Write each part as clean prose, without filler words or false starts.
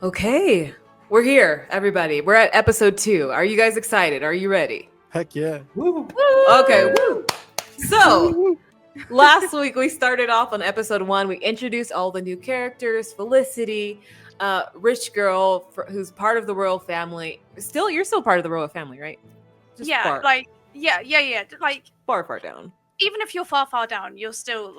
Okay, we're here, everybody. We're at episode 2. Are you guys excited? Are you ready? Heck yeah. Woo. Okay, woo. So, Woo. last week we started off on episode 1. We introduced all the new characters, Felicity, rich girl who's part of the royal family. You're still part of the royal family, right? Just yeah, far, like like far down. even if you're far down, you're still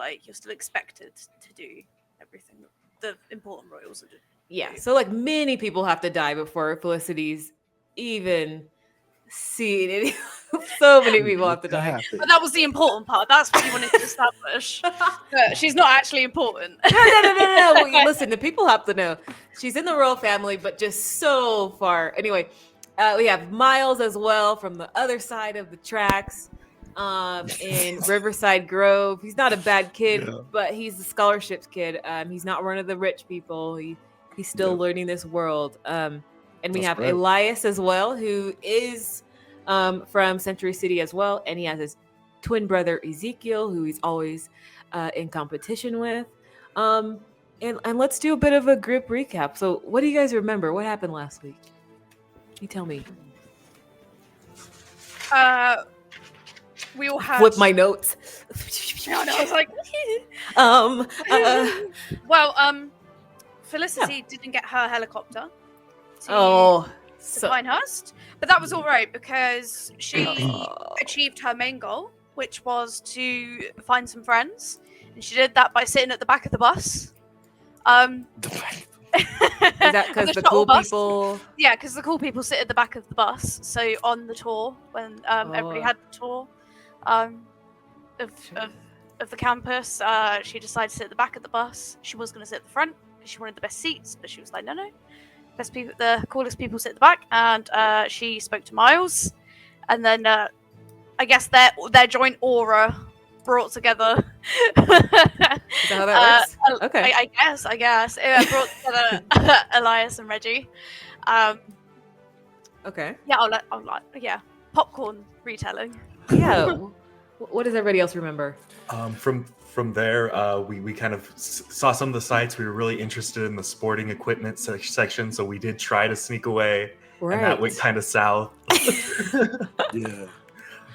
expected to do everything that the important royals are doing. Yeah, so like many people have to die before Felicity's even seen it. So many people have to That die. happened. But that was the important part. That's what you wanted to establish. But she's not actually important. No. Well, listen, the people have to know. She's in the royal family, but just so far. Anyway, we have Miles as well from the other side of the tracks in Riverside Grove. He's not a bad kid, but he's the scholarships kid. He's not one of the rich people. He's still learning this world. And we have Elias as well, who is from Century City as well. And he has his twin brother, Ezekiel, who he's always in competition with. And let's do a bit of a group recap. So what do you guys remember? What happened last week? You tell me. We all had... Flip my notes. No, I was like... Felicity didn't get her helicopter to Pinehurst, but that was all right because she achieved her main goal, which was to find some friends, and she did that by sitting at the back of the bus. Is that because the cool people? Yeah, because the cool people sit at the back of the bus. So on the tour, when everybody had the tour of the campus, she decided to sit at the back of the bus. She was going to sit at the front because she wanted the best seats, but she was like, no. Best people, the coolest people sit at the back, and she spoke to Miles, and then I guess their joint aura brought together. Is that how that works? Okay. I guess it brought together Elias and Reggie. Okay. Yeah, I'll let popcorn retelling. Yeah. What does everybody else remember? From there, we kind of saw some of the sites. We were really interested in the sporting equipment section, so we did try to sneak away, and that went kind of south. Yeah.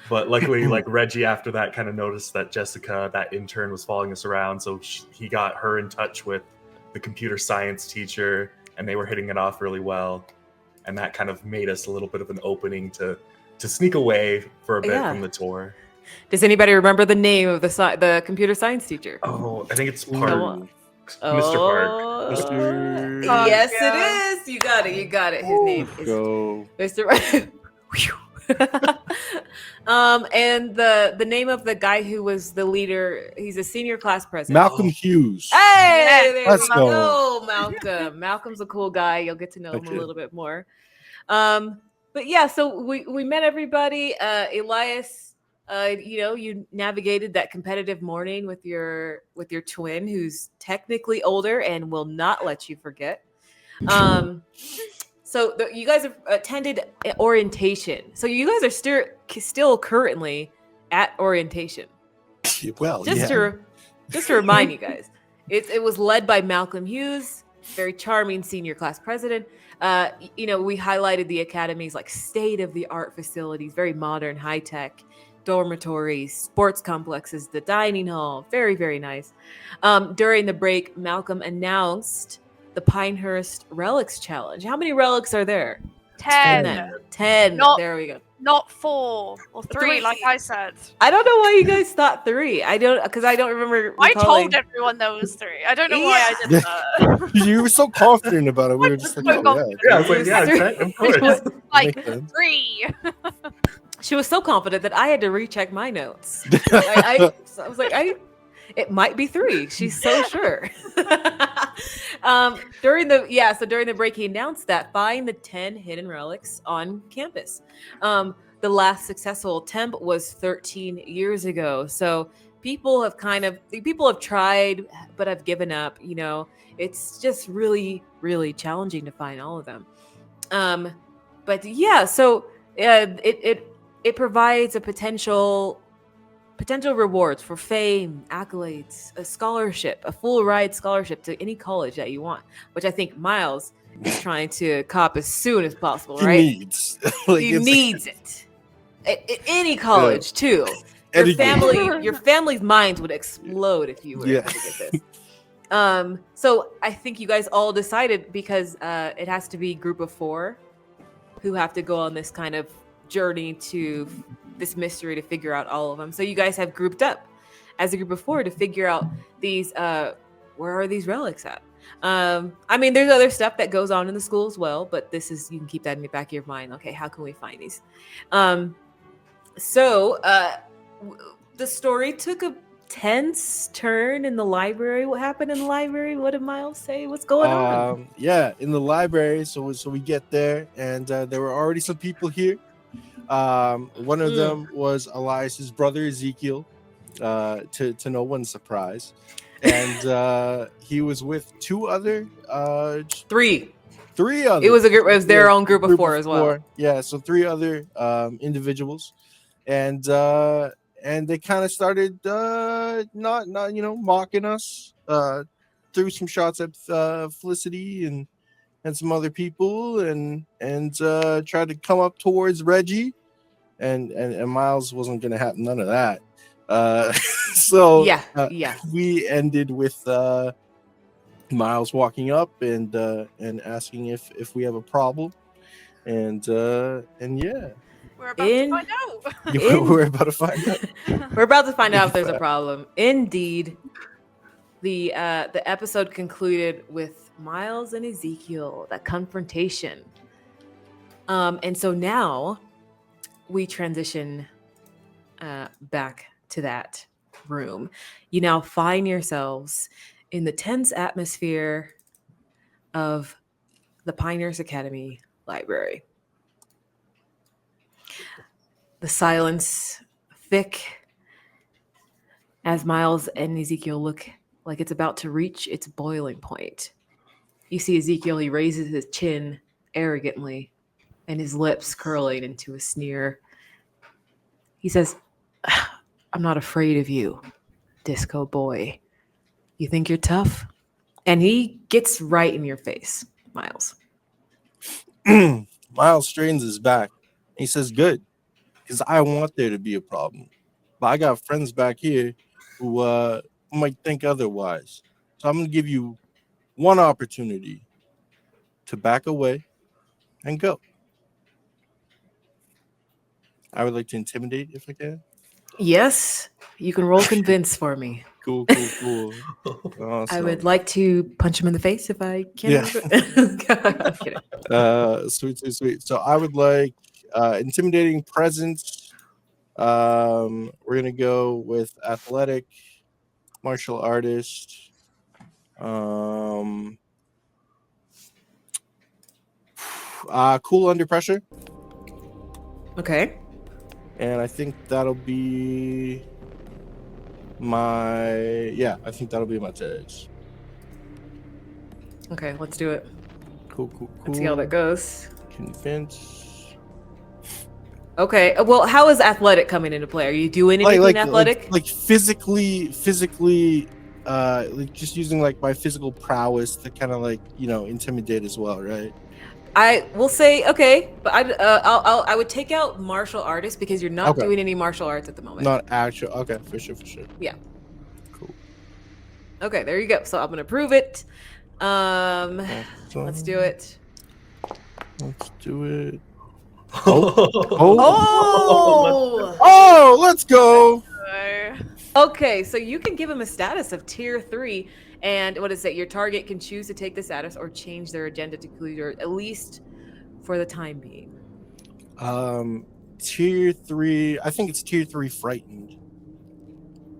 But luckily, like Reggie, after that, kind of noticed that Jessica, that intern, was following us around, so he got her in touch with the computer science teacher, and they were hitting it off really well, and that kind of made us a little bit of an opening to sneak away for a bit from the tour. Does anybody remember the name of the computer science teacher? Oh, I think it's Park. Mr. Park. Yes, it is. You got it. His name is Mr. Park. And the name of the guy who was the leader, he's a senior class president. Malcolm Hughes. Hey, there Let's we go. Malcolm. Malcolm's a cool guy. You'll get to know him a little bit more. But yeah, so we met everybody. Elias, you navigated that competitive morning with your twin, who's technically older and will not let you forget. So you guys have attended orientation. So you guys are still currently at orientation. Well, just to remind you guys, it was led by Malcolm Hughes, very charming senior class president. We highlighted the academy's like state of the art facilities, very modern, high tech dormitories, sports complexes, the dining hall, very, very nice. During the break, Malcolm announced the Pinehurst Relics Challenge. How many relics are there? 10. 10. There we go. Not 4 or 3, like I said. I don't know why you guys thought 3. I don't remember. I told everyone there was 3. I don't know why I did that. You were so confident about it. We were just like, I was like, of course. Like 3. She was so confident that I had to recheck my notes. I was like, it might be 3. She's so sure. During the break, he announced that find the 10 hidden relics on campus. The last successful attempt was 13 years ago. So people have tried, but have given up. It's just really, really challenging to find all of them. But yeah, so it provides a potential rewards for fame, accolades, a scholarship, a full ride scholarship to any college that you want, which I think, Miles, He's trying to cop as soon as possible, He right? needs. Like, He it's- needs it. At any college, too. Your Any family's minds would explode if you were Yeah. able to get this. So I think you guys all decided, because it has to be group of 4 who have to go on this kind of journey to this mystery to figure out all of them. So you guys have grouped up as a group of 4 to figure out these where are these relics at. I mean, there's other stuff that goes on in the school as well, but this is, you can keep that in the back of your mind. Okay, how can we find these? So the story took a tense turn in the library. What happened in the library? What did Miles say? What's going on? Yeah, in the library. So we get there, and there were already some people here. One of them was Elias's brother Ezekiel, to no one's surprise, and he was with 2 other, 3. 3 other. It was a group. It was their own group of 4 as well. Yeah, so 3 other individuals, and they kind of started not mocking us. Threw some shots at Felicity and some other people, and tried to come up towards Reggie, and Miles wasn't gonna have none of that. So Yeah. we ended with Miles walking up and asking if we have a problem, and yeah. We're about to find out. We're about to find out. We're about to find out if there's a problem. Indeed, the episode concluded with Miles and Ezekiel, that confrontation. And so now we transition back to that room. You now find yourselves in the tense atmosphere of the Pioneers Academy library. The silence thick as Miles and Ezekiel look like it's about to reach its boiling point. You see Ezekiel, he raises his chin arrogantly and his lips curling into a sneer. He says, "I'm not afraid of you, disco boy. You think you're tough?" And he gets right in your face, Miles. Miles straightens his back. He says, "Good, because I want there to be a problem. But I got friends back here who might think otherwise. So I'm going to give you one opportunity to back away and go. I would like to intimidate if I can." Yes, you can roll convince for me. Cool. Awesome. I would like to punch him in the face if I can. Yeah. I'm kidding. Sweet. So I would like intimidating presence. We're gonna go with athletic, martial artist. Cool under pressure. Okay. And I think that'll be my tags. Okay, let's do it. Cool. Let's see how that goes. Convince. Okay. Well, how is athletic coming into play? Are you doing anything athletic? Like physically, like just using like my physical prowess to kind of like, intimidate as well, right? I will say okay, but I would take out martial artist because you're not doing any martial arts at the moment. Not actual. Okay, for sure. Yeah. Cool. Okay, there you go. So I'm gonna prove it. Awesome. Let's do it. Let's do it. Oh! Let's go. Okay, so you can give him a status of tier 3, and what is it? Your target can choose to take the status or change their agenda to clear, at least for the time being. Tier 3. I think it's tier 3 frightened.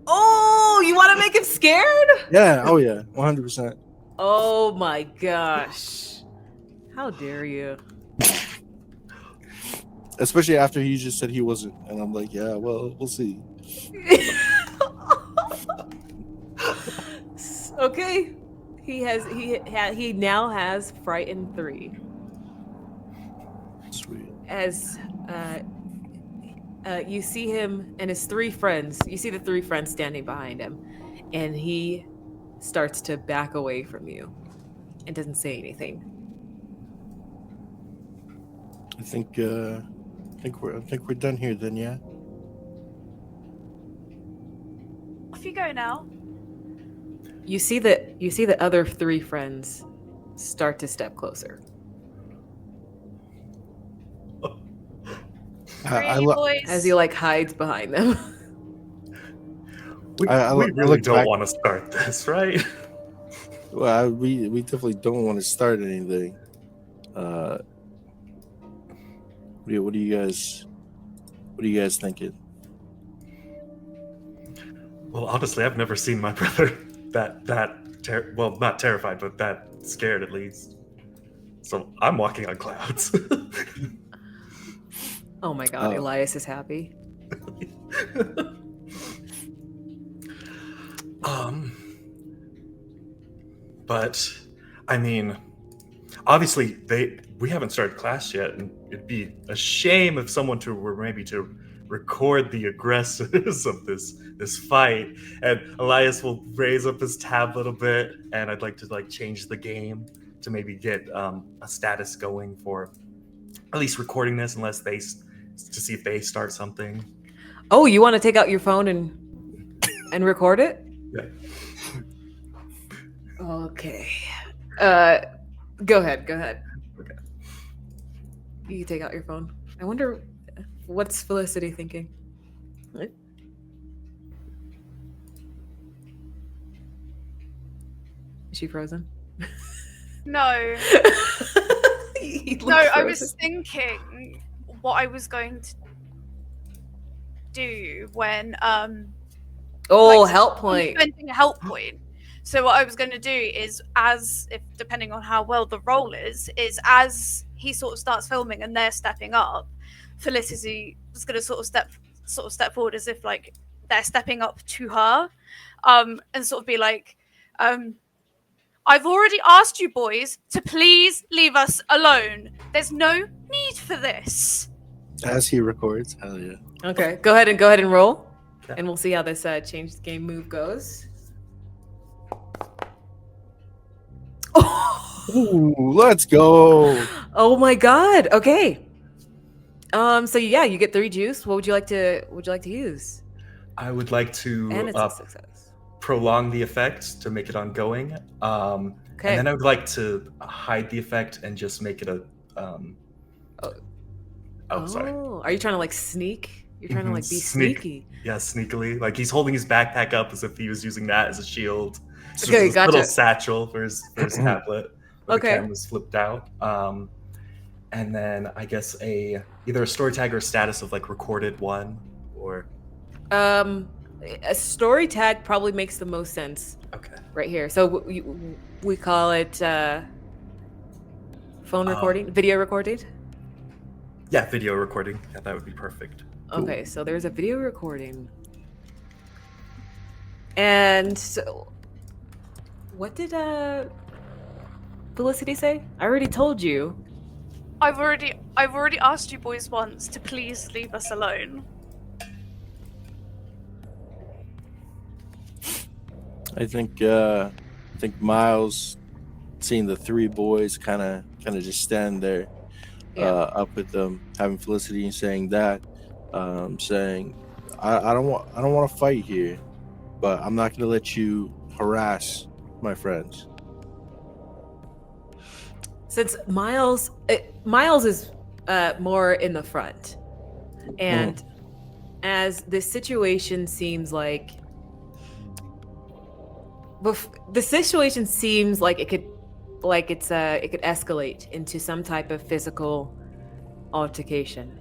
Oh, you want to make him scared? Yeah. Oh yeah. 100%. Oh my gosh! How dare you? Especially after he just said he wasn't, and I'm like, yeah, well, we'll see. Okay, he now has frightened 3. Sweet. As you see him and his 3 friends, you see the 3 friends standing behind him, and he starts to back away from you and doesn't say anything. I think we're done here then, yeah. Off you go now. You see the other three friends start to step closer. I Boys. As he like hides behind them. We really look don't back. want to start this, right? Well, we definitely don't want to start anything. What are you guys thinking? Well, honestly, I've never seen my brother well, not terrified, but that scared at least. So I'm walking on clouds. Oh my god, Oh. Elias is happy. But I mean, obviously we haven't started class yet, and it'd be a shame if someone were maybe to record the aggressors of this fight. And Elias will raise up his tab a bit, and I'd like to change the game to maybe get a status going for at least recording this, to see if they start something. Oh, you want to take out your phone and record it? Yeah. Okay. Go ahead. Okay. You can take out your phone. I wonder what's Felicity thinking. What? Is she frozen? No. He No, looks I was frozen. thinking what I was going to do when Help point. implementing a help point. So what I was going to do is, depending on how well the roll is as he sort of starts filming and they're stepping up, Felicity was going to sort of step forward as if like they're stepping up to her, and sort of be like, I've already asked you boys to please leave us alone. There's no need for this. As he records, hell yeah. Okay, go ahead and roll, Okay. and we'll see how this change the game move goes. Ooh, let's go. Oh my god. Okay. So yeah, you get 3 juice. What would you like to use? I would like to And it's a success. prolong the effect to make it ongoing. Okay. And then I would like to hide the effect and just make it a. Sorry. Are you trying to like sneak? You're trying to like be Sneak. sneaky. Yeah, sneakily. Like he's holding his backpack up as if he was using that as a shield. It's just Okay, this gotcha. little satchel for his tablet. Where Okay. The camera's flipped out. And then I guess either a story tag or a status of like recorded one, or. A story tag probably makes the most sense. Okay. Right here. So we call it phone recording, video recording. Yeah, video recording. Yeah, that would be perfect. Okay, so there's a video recording. And so what did Felicity say? I already told you. I've already asked you boys once to please leave us alone. I think Miles, seeing the 3 boys kind of just stand there, up with them, having Felicity and saying that, saying, I don't want to fight here, but I'm not going to let you harass my friends. Since Miles is more in the front, and as this situation seems like it could escalate into some type of physical altercation.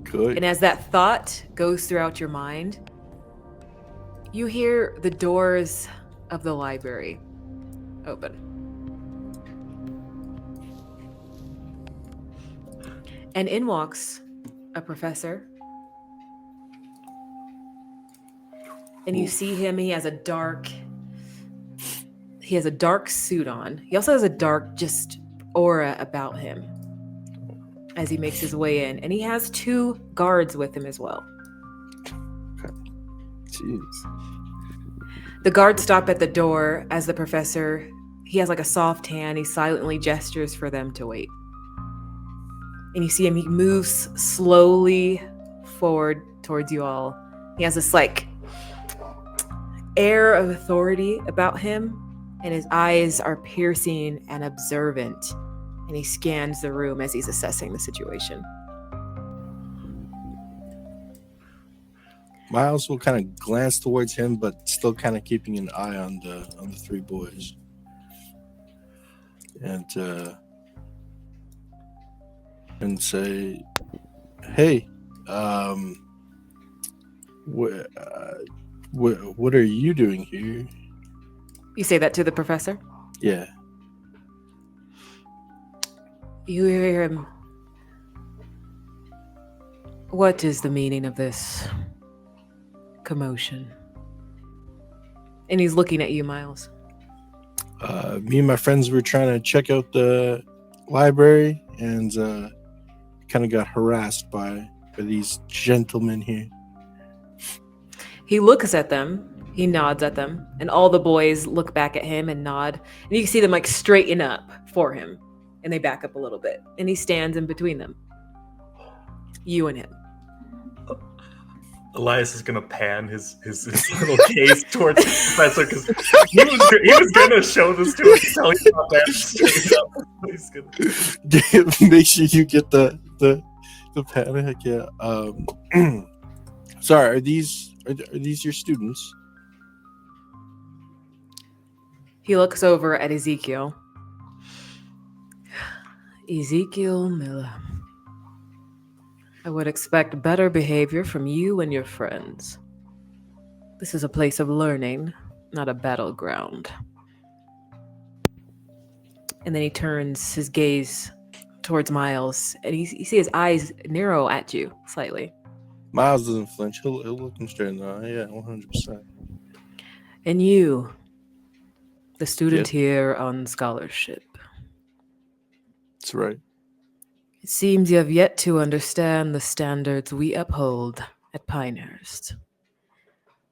Good. And as that thought goes throughout your mind, you hear the doors of the library open. And in walks a professor. And you see him, he has a dark suit on. He also has a dark just aura about him as he makes his way in. And he has 2 guards with him as well. Jeez. The guards stop at the door as the professor, he has like a soft hand. He silently gestures for them to wait. And you see him, he moves slowly forward towards you all. He has this like air of authority about him, and his eyes are piercing and observant. And he scans the room as he's assessing the situation. Miles will kind of glance towards him, but still kind of keeping an eye on the three boys. And say, "Hey, what are you doing here?" You say that to the professor? Yeah. You hear him. What is the meaning of this commotion? And he's looking at you, Miles. Me and my friends were trying to check out the library and kind of got harassed by these gentlemen here. He looks at them, he nods at them, and all the boys look back at him and nod. And you can see them like straighten up for him. And they back up a little bit. And he stands in between them. You and him. Elias is gonna pan his little gaze towards the professor because he was gonna show this to him, tell him about that straight up. He's gonna... Make sure you get the panic. Yeah. Sorry, are these your students? He looks over at Ezekiel. Ezekiel Miller. I would expect better behavior from you and your friends. This is a place of learning, not a battleground. And then he turns his gaze towards Miles, and you see his eyes narrow at you slightly. Miles doesn't flinch. He'll look him straight in the eye. Yeah, 100%. And you, the student Yes. here on scholarship. That's right. It seems you have yet to understand the standards we uphold at Pinehurst.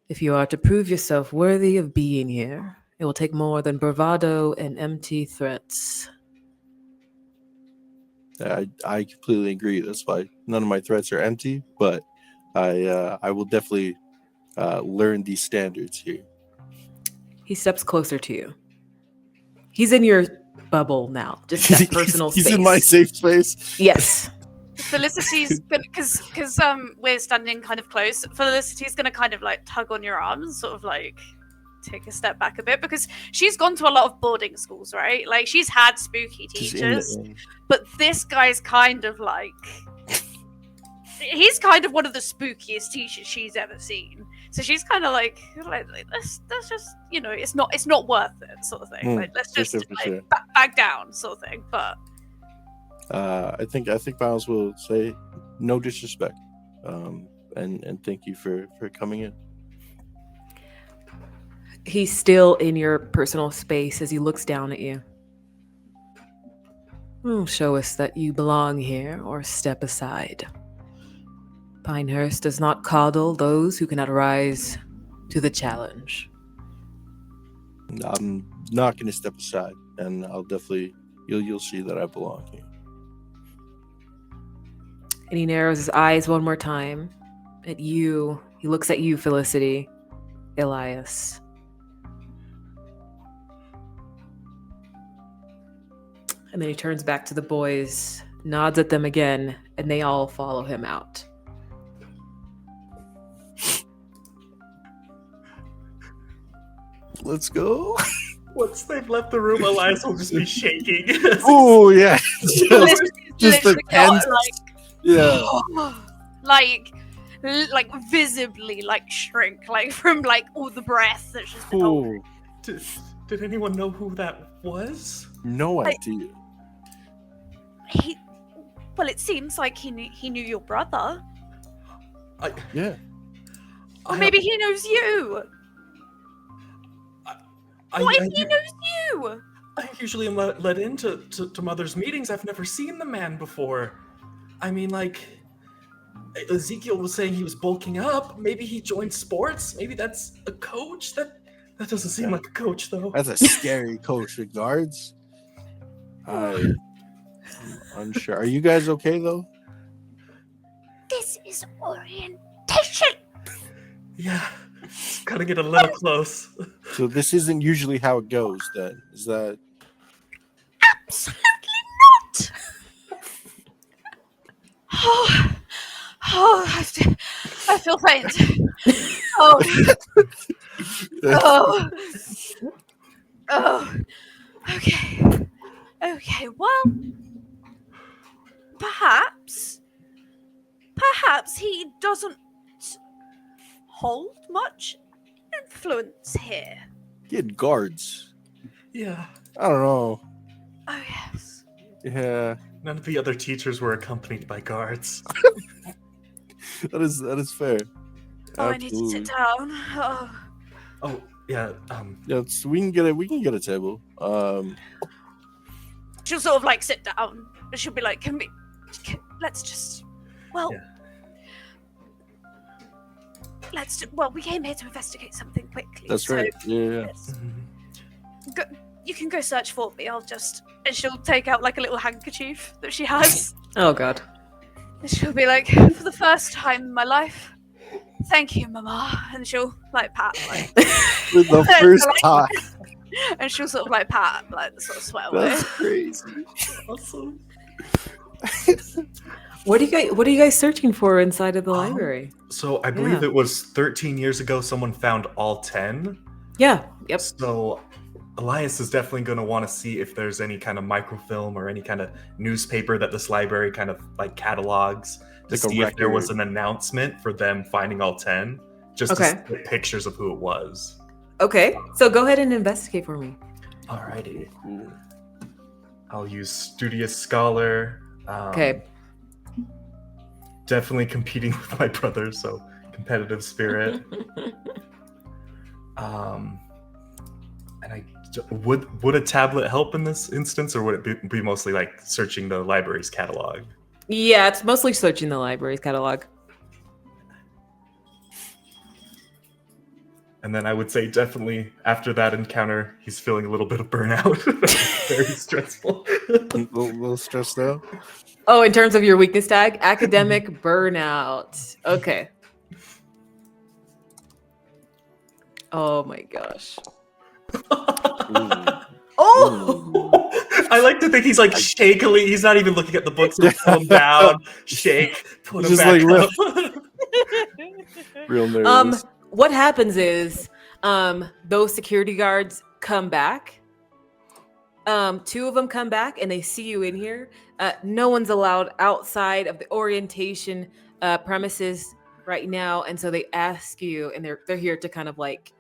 If you are to prove yourself worthy of being here, it will take more than bravado and empty threats. I completely agree. That's why none of my threats are empty, but I will definitely learn these standards here. He steps closer to you. He's in your bubble now, just that personal space. He's in my safe space. Yes. Felicity's gonna, because we're standing kind of close. Felicity's gonna kind of like tug on your arm, and sort of like take a step back a bit, because she's gone to a lot of boarding schools, right? Like she's had spooky teachers, but this guy's kind of like, he's kind of one of the spookiest teachers she's ever seen. So she's kind of like let's just, you know, it's not worth it, sort of thing. Like let's just back down, sort of thing. But I think Miles will say no disrespect, and thank you for coming in. He's still in your personal space as he looks down at you. Show us that you belong here, or step aside. Pinehurst does not coddle those who cannot rise to the challenge. I'm not going to step aside, and I'll definitely, you'll see that I belong here. And he narrows his eyes one more time at you. He looks at you, Felicity, Elias. And then he turns back to the boys, nods at them again, and they all follow him out. Let's go. Once they've left the room, Elias will just be shaking. Oh yeah, just the pens. Like visibly like shrink, like from like all the breath that's just been holding. Did anyone know who that was? No idea. Well, it seems like he knew your brother. Yeah. Or maybe he knows you. What if he knows you? I usually am let into Mother's meetings. I've never seen the man before. I mean, like, Ezekiel was saying he was bulking up. Maybe he joined sports. Maybe that's a coach. That doesn't seem like a coach, though. That's a scary coach with guards. I'm unsure. Are you guys okay though? This is orientation. Yeah, gotta get a little close. So this isn't usually how it goes. Then is that? Absolutely not. I feel faint. Oh. Okay. Well, perhaps he doesn't hold much influence here. Get guards. Yeah, I don't know. Oh yes. Yeah, none of the other teachers were accompanied by guards. that is fair. Oh, I need to sit down. Oh. Oh yeah. Yeah, we can get a table. She'll sort of like sit down and she'll be like, let's just, well, Yeah. we came here to investigate something quickly. That's so right. Yeah. let's you can go search for me. And she'll take out like a little handkerchief that she has. Oh God. And she'll be like, for the first time in my life, thank you, Mama. And she'll like pat, like, For the first time. and she'll sort of like pat, like the sort of sweat away. That's crazy. Awesome. What are you guys searching for inside of the library? So I believe Yeah. it was 13 years ago someone found all 10. Yeah. Yep. So Elias is definitely going to want to see if there's any kind of microfilm or any kind of newspaper that this library kind of like catalogs to Like a see if there was record. an announcement for them finding all 10, just Okay. to get pictures of who it was. Okay. So go ahead and investigate for me. Alrighty. Cool. I'll use Studious Scholar. Okay. Definitely competing with my brother, so competitive spirit. And would a tablet help in this instance, or would it be mostly like searching the library's catalog? Yeah, it's mostly searching the library's catalog. And then I would say definitely after that encounter, he's feeling a little bit of burnout. Very stressful. A little stressed out. Oh, in terms of your weakness tag, academic burnout. Okay. Oh my gosh. Oh! I like to think he's like shakily. He's not even looking at the books. He'll put them down, shake, put them Just back like up. Real nervous. What happens is those security guards come back. Two of them come back and they see you in here. No one's allowed outside of the orientation premises right now, and so they ask you, and they're here to kind of like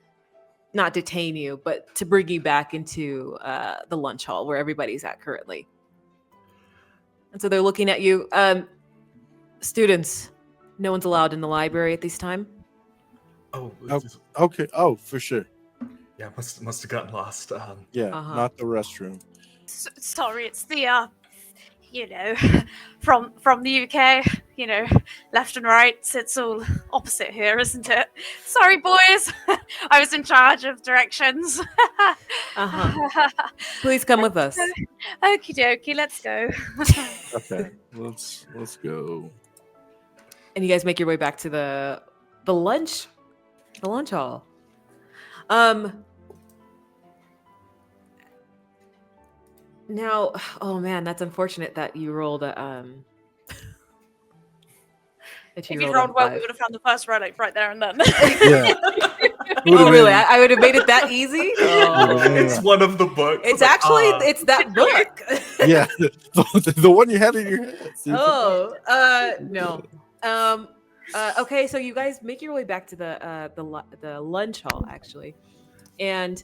not detain you, but to bring you back into the lunch hall where everybody's at currently. And so they're looking at you. Students, no one's allowed in the library at this time. Oh, Okay. Oh, for sure. yeah, must have gotten lost. Yeah, Uh-huh. not the restroom. Sorry, it's the from the UK, left and right. It's all opposite here, isn't it? Sorry, boys. I was in charge of directions. Uh-huh. Please come with us. Okie dokie, let's go. Okay, let's go. And you guys make your way back to the lunch hall. Now, oh man, that's unfortunate that you rolled a If you rolled well, we would have found the first relic right there and then. Yeah. Oh really? I would have made it that easy? Oh. It's one of the books. It's Like, actually it's that book. Yeah, the one you had in your head. See? Oh, no. Okay, so you guys make your way back to the lunch hall actually, and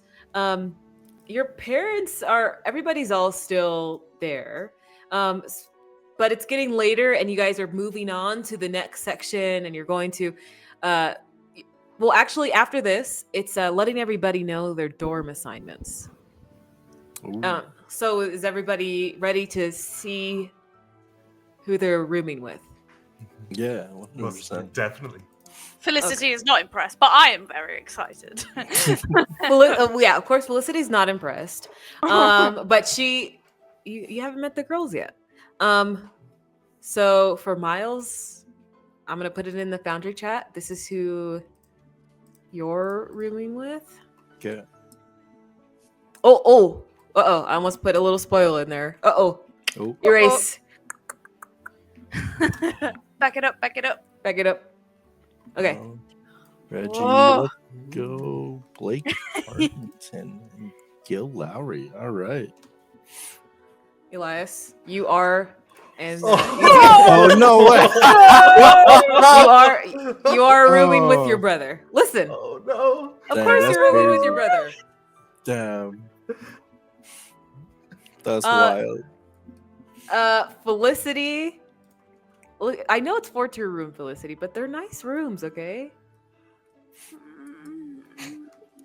your parents everybody's all still there, but it's getting later, and you guys are moving on to the next section, and you're going to, well, actually after this, it's letting everybody know their dorm assignments. Ooh. So is everybody ready to see who they're rooming with? Yeah, Most 100%. definitely. Felicity is not impressed, but I am very excited. Yeah, of course, Felicity's not impressed. But you haven't met the girls yet. So for Miles, I'm gonna put it in the Foundry chat. This is who you're rooming with. Okay. Oh. I almost put a little spoil in there. Oh. Erase. Back it up. Back it up. Okay. Reggie, Whoa. let's go. Blake Parkinson and Gil Lowry. All right. Elias, you are, and Oh no way! you are rooming with your brother. Listen, Oh no! of Dang, course that's you're rooming with crazy. your brother. Damn. That's Uh, wild. Felicity. I know it's 4-tier room, Felicity, but they're nice rooms, okay?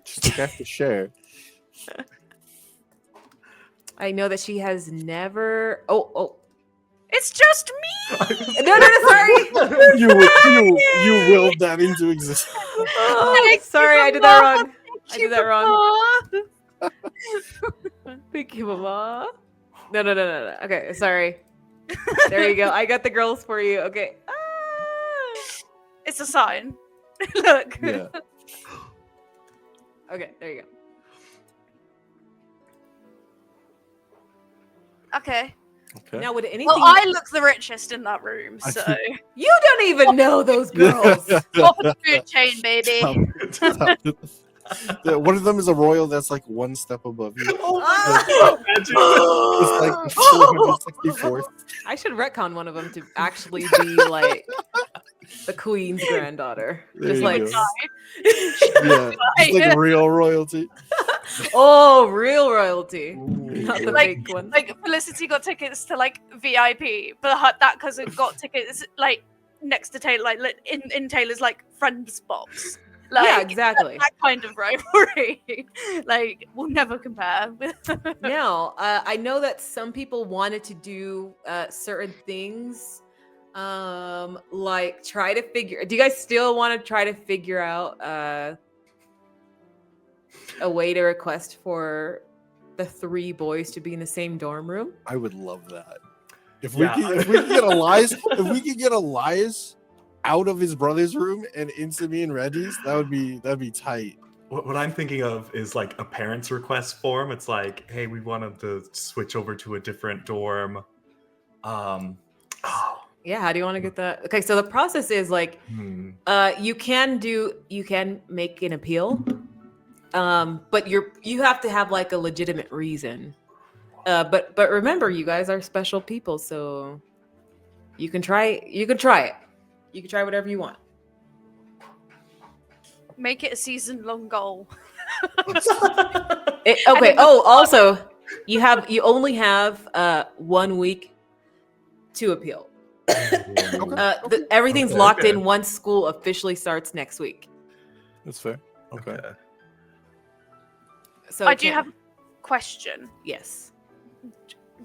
Just have to share. I know that she has never. Oh. It's just me. No, sorry. You willed that into existence. Oh, sorry, I did that wrong. I did that wrong. Thank you, Mama. No. Okay, sorry. There you go. I got the girls for you. Okay. It's a sign. Look. Yeah. Okay, there you go. Okay. Okay. Now, would anything? Well, I look the richest in that room, so You don't even know those girls. top of the food chain, baby. Top. One of them is a royal that's like one step above you. Oh Ah! Imagine. It's like 464th. I should retcon one of them to actually be like the queen's granddaughter. There Just you like, go. Yeah, it's like real royalty. oh, real royalty, Ooh, not the yeah. Like- fake one. Like Felicity got tickets to like VIP, but that cousin got tickets like next to Taylor, like in Taylor's like friends box. Like, yeah, exactly. that kind of rivalry. Like, we'll never compare with. Now, I know that some people wanted to do certain things, like try to figure. Do you guys still want to try to figure out a way to request for the 3 boys to be in the same dorm room? I would love that. If Yeah. we could get Elias out of his brother's room and into me and Reggie's, that'd be tight. What I'm thinking of is like a parent's request form. It's like, hey, we wanted to switch over to a different dorm. Yeah, how do you want to get that? Okay, so the process is like you can make an appeal, but you have to have like a legitimate reason. But remember, you guys are special people, so you can try it. You can try whatever you want. Make it a season-long goal. Okay. Oh, also, you only have 1 week to appeal. Everything's Okay, locked okay. in once school officially starts next week. That's fair. Okay. So I do have a question, yes.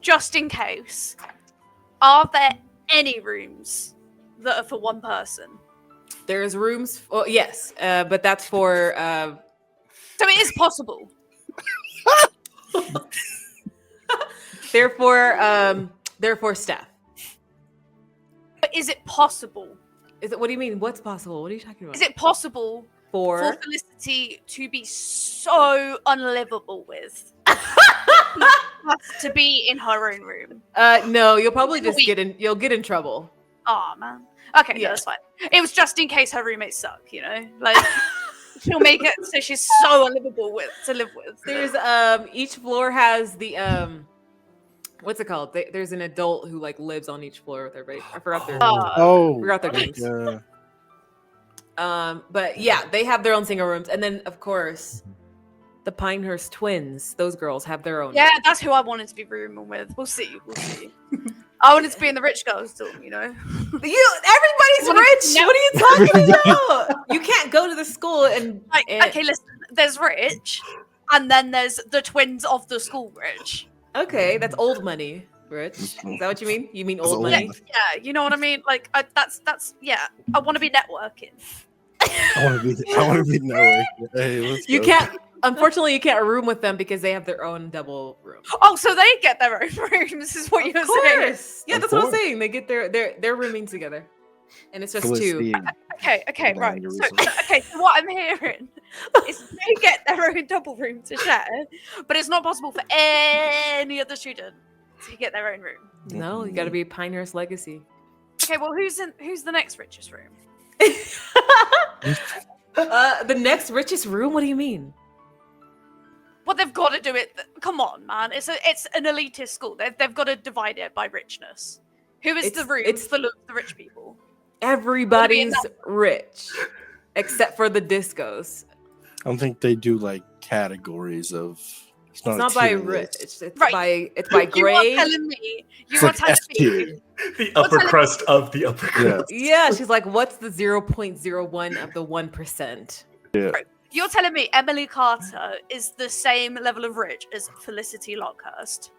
just in case. Are there any rooms that are for one person? There's rooms. Well, yes, but that's for. So it is possible. They're for staff. But is it possible? Is it? What do you mean? What's possible? What are you talking about? Is it possible for for? Felicity to be so unlivable with? To be in her own room. No, you'll probably just Wait. You'll get in trouble. Oh man. Okay, Yeah. no, that's fine. It was just in case her roommates suck, you know? Like she'll make it so she's so unlivable to live with. There's each floor has the what's it called? There's an adult who like lives on each floor with everybody. I forgot their Oh, forgot their names. yeah. But yeah, they have their own single rooms, and then of course, the Pinehurst twins. Those girls have their own. Yeah, that's who I wanted to be rooming with. We'll see. I wanted to be in the rich girls dorm, you know? Everybody's Wanna- rich. No. What are you talking about? You can't go to the school and Like, and- okay, listen, there's rich, and then there's the twins of the school rich. Okay, that's old money, Rich. Is that what you mean? You mean That's old old money? money. Yeah, you know what I mean? Like, that's yeah. I want to be networking. I want to be networking. Hey, let's You go. can't. Unfortunately, you can't room with them because they have their own double room. Oh, so they get their own rooms, is what Of you're saying. course. Yeah, Of that's what I'm course. saying. They get they're rooming together, and it's just two. Felicity. Okay, Down right. your So, resources. so what I'm hearing is they get their own double room to share, but it's not possible for any other student to get their own room. No, you got to be Pinehurst Legacy. Okay, well, who's the next richest room? The next richest room. What do you mean? Well, they've got to do it. Come on, man. It's an elitist school. They've got to divide it by richness. Who is the room? It's full of the rich people. Everybody's rich, except for the discos. I don't think they do like categories of. It's not by rich. It's Right. by grade. You are telling me. It's like S tier. The upper crust of the upper Yeah. crust. Yeah, she's like, what's the 0.01 of the 1%? You're telling me Emily Carter is the same level of rich as Felicity Lockhurst?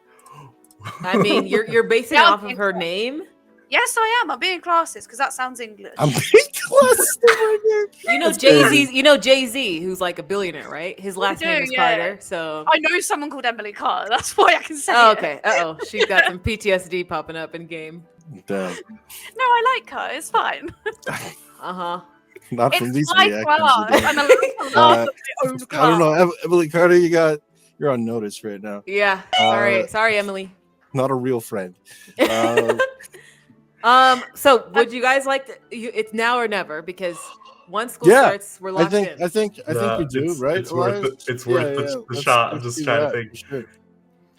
I mean, you're basing Yeah, off of her name. Yes, I am. I'm being classist because that sounds English. I'm being close right here. You know That's Jay-Z, Jay-Z, who's like a billionaire, right? His last do, name is yeah. Carter, so I know someone called Emily Carter. That's why I can say oh, it. okay. Uh-oh. She's got some PTSD popping up in game. Damn. No, I like her. It's fine. Uh-huh. Not from It's these my reactions. class. you do. I'm allowed to laugh at my own I don't class. know, Emily Carter. You're on notice right now. Yeah. Sorry, Emily. Not a real friend. So would you guys like to, it's now or never, because once school Yeah, starts, we're locked in. I think we do, right? It's worth Elias? it's worth the Let's- shot. I'm let's just do trying that, to think. for sure.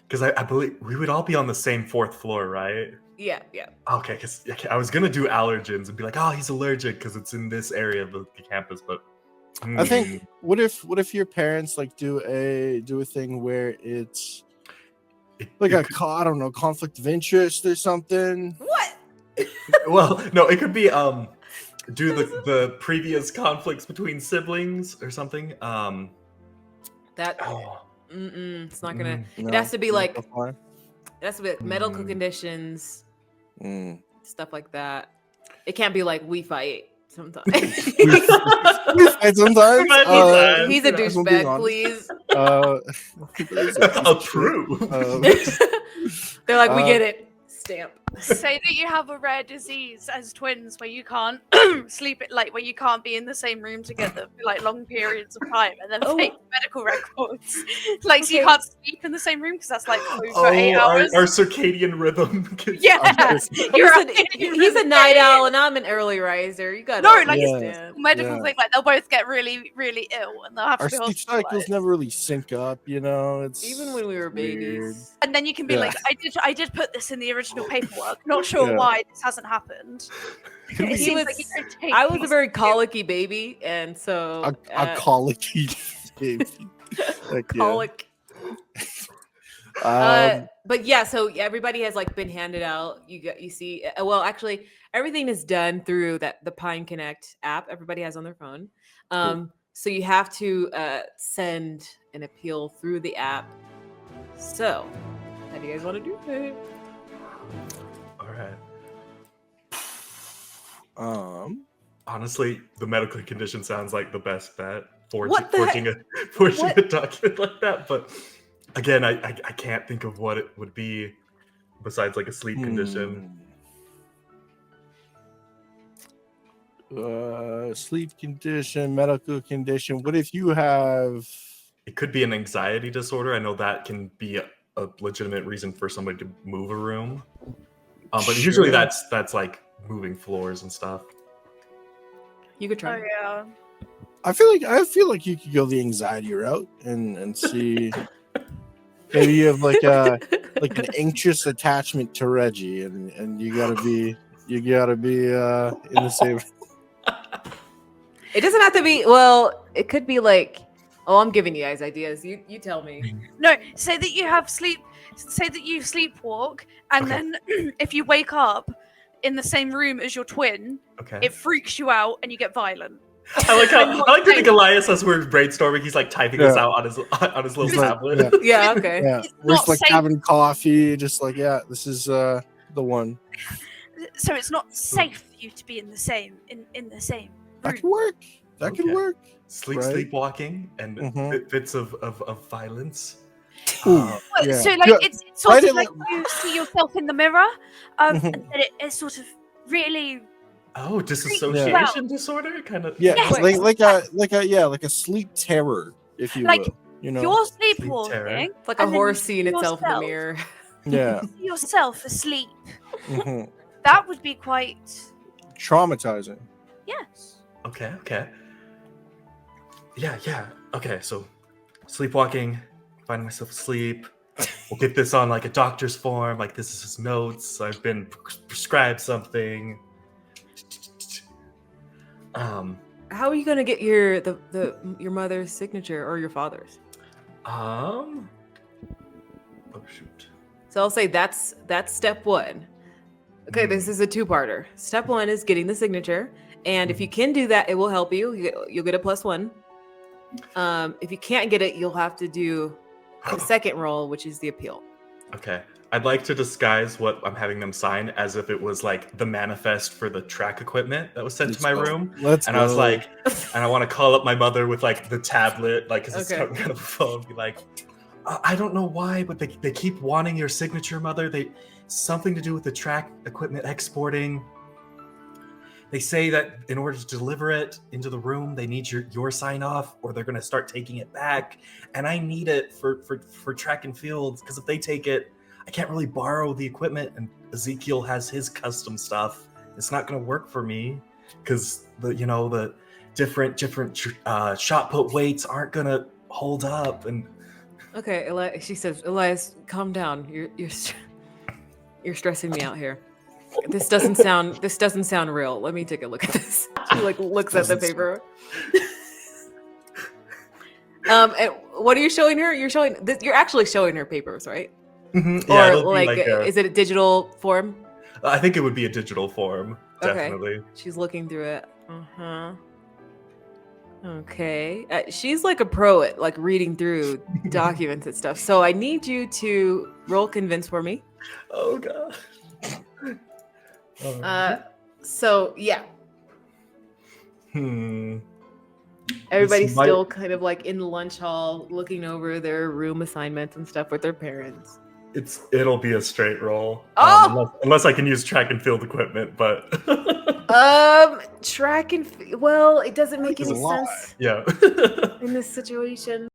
Because I believe we would all be on the same fourth floor, right? Yeah. Okay, because I was gonna do allergens and be like, oh, he's allergic because it's in this area of the campus, but I think what if your parents like do a thing where it's like I don't know, conflict of interest or something. What? well, no, it could be do the previous conflicts between siblings or something. That Oh, it's not gonna. No, It has to be like not fine. it has to be like medical conditions, Mm. stuff like that. It can't be like we fight sometimes. And sometimes He's a if I'm being douchebag, honest, please. approve. They're like, we get it. Stamp. Say that you have a rare disease as twins where you can't sleep at like where you can't be in the same room together for like long periods of time, and then fake medical records. Like so you can't sleep in the same room because that's like over 8 hours. Our circadian rhythm. Yeah, He's a night owl and I'm an early riser. You gotta No, like understand. medical thing. Like they'll both get really, really ill, and they'll have our to be sleep cycles hospitalized. never really sync up, you know. It's Even when we were weird. babies. And then you can be Yeah. like, I did put this in the original paperwork. Not sure Yeah. why this hasn't happened. It He seems was- like you don't take I was a things very seriously. colicky baby, and so a colicky baby. Heck yeah. colic. But yeah, so everybody has like been handed out. You see. Well, actually, everything is done through the Pine Connect app. Everybody has on their phone. So you have to send an appeal through the app. So, how do you guys want to do it? All right. Honestly, the medical condition sounds like the best bet. What the Forging a document like that, but again, I can't think of what it would be besides like a sleep condition. Sleep condition, medical condition. What if you have? It could be an anxiety disorder. I know that can be a legitimate reason for somebody to move a room, but usually Sure. that's like moving floors and stuff. You could try. Oh yeah. I feel like you could go the anxiety route and see. Maybe you have like an anxious attachment to Reggie, and you gotta be in the same. It doesn't have to be. Well, it could be like. Oh, I'm giving you guys ideas. You tell me. No, say that you have sleep. Say that you sleepwalk, and Okay. then if you wake up in the same room as your twin, Okay. it freaks you out and you get violent. I like to think Elias, as we're brainstorming, he's like typing this Yeah. out on his little He's like, tablet. Yeah. Okay. Yeah, It's we're just not like safe. having coffee, just like this is the one. So it's not safe for you to be in the same That room. could work. That could Okay. work. Sleepwalking, and Mhm. bits of violence. Ooh, Well, yeah. So like Yeah, it's sort write of it like like- you see yourself in the mirror, and Mhm. then it sort of really Oh, creeps you out. dissociation disorder, kind of. Yeah, Yes, like a sleep terror, if you like will. You know. you're Sleep terror. sleepwalking. It's like a and then horror you see scene itself in the yourself- mirror. Yeah. You see yourself asleep. hmm That would be quite Traumatizing. yes. Okay. Yeah. Okay, so sleepwalking, finding myself asleep. We'll get this on like a doctor's form. Like this is his notes. I've been prescribed something. How are you gonna get your your mother's signature or your father's? Oh shoot. So I'll say that's step one. Okay, this is a two-parter. Step one is getting the signature, and if you can do that, it will help you. You'll get a +1. If you can't get it, you'll have to do the second roll, which is the appeal. Okay. I'd like to disguise what I'm having them sign as if it was like the manifest for the track equipment that was sent to my room. Let's And I was like, and I want to call up my mother with like the tablet, like, because it's Okay. kind of a phone, be like, I don't know why, but they keep wanting your signature, mother. Something to do with the track equipment exporting. They say that in order to deliver it into the room, they need your sign off, or they're gonna start taking it back. And I need it for track and field, because if they take it, I can't really borrow the equipment. And Ezekiel has his custom stuff. It's not gonna work for me because the different shot put weights aren't gonna hold up. And Okay, she says, Elias, calm down. You're stressing me out here. This doesn't sound real. Let me take a look at this. She like looks at the paper. And what are you showing her? You're actually showing her papers, right? yeah, Or it'll be like, like is it a digital form? I think it would be a digital form, definitely. Okay. She's looking through it. Okay. She's like a pro at like reading through documents and stuff. So I need you to roll convince for me. Oh god. So yeah, everybody's might- still kind of like in the lunch hall looking over their room assignments and stuff with their parents. It'll be a straight roll. Oh! Unless I can use track and field equipment, but Track and well, it doesn't make There's any a lot. sense yeah. in this situation.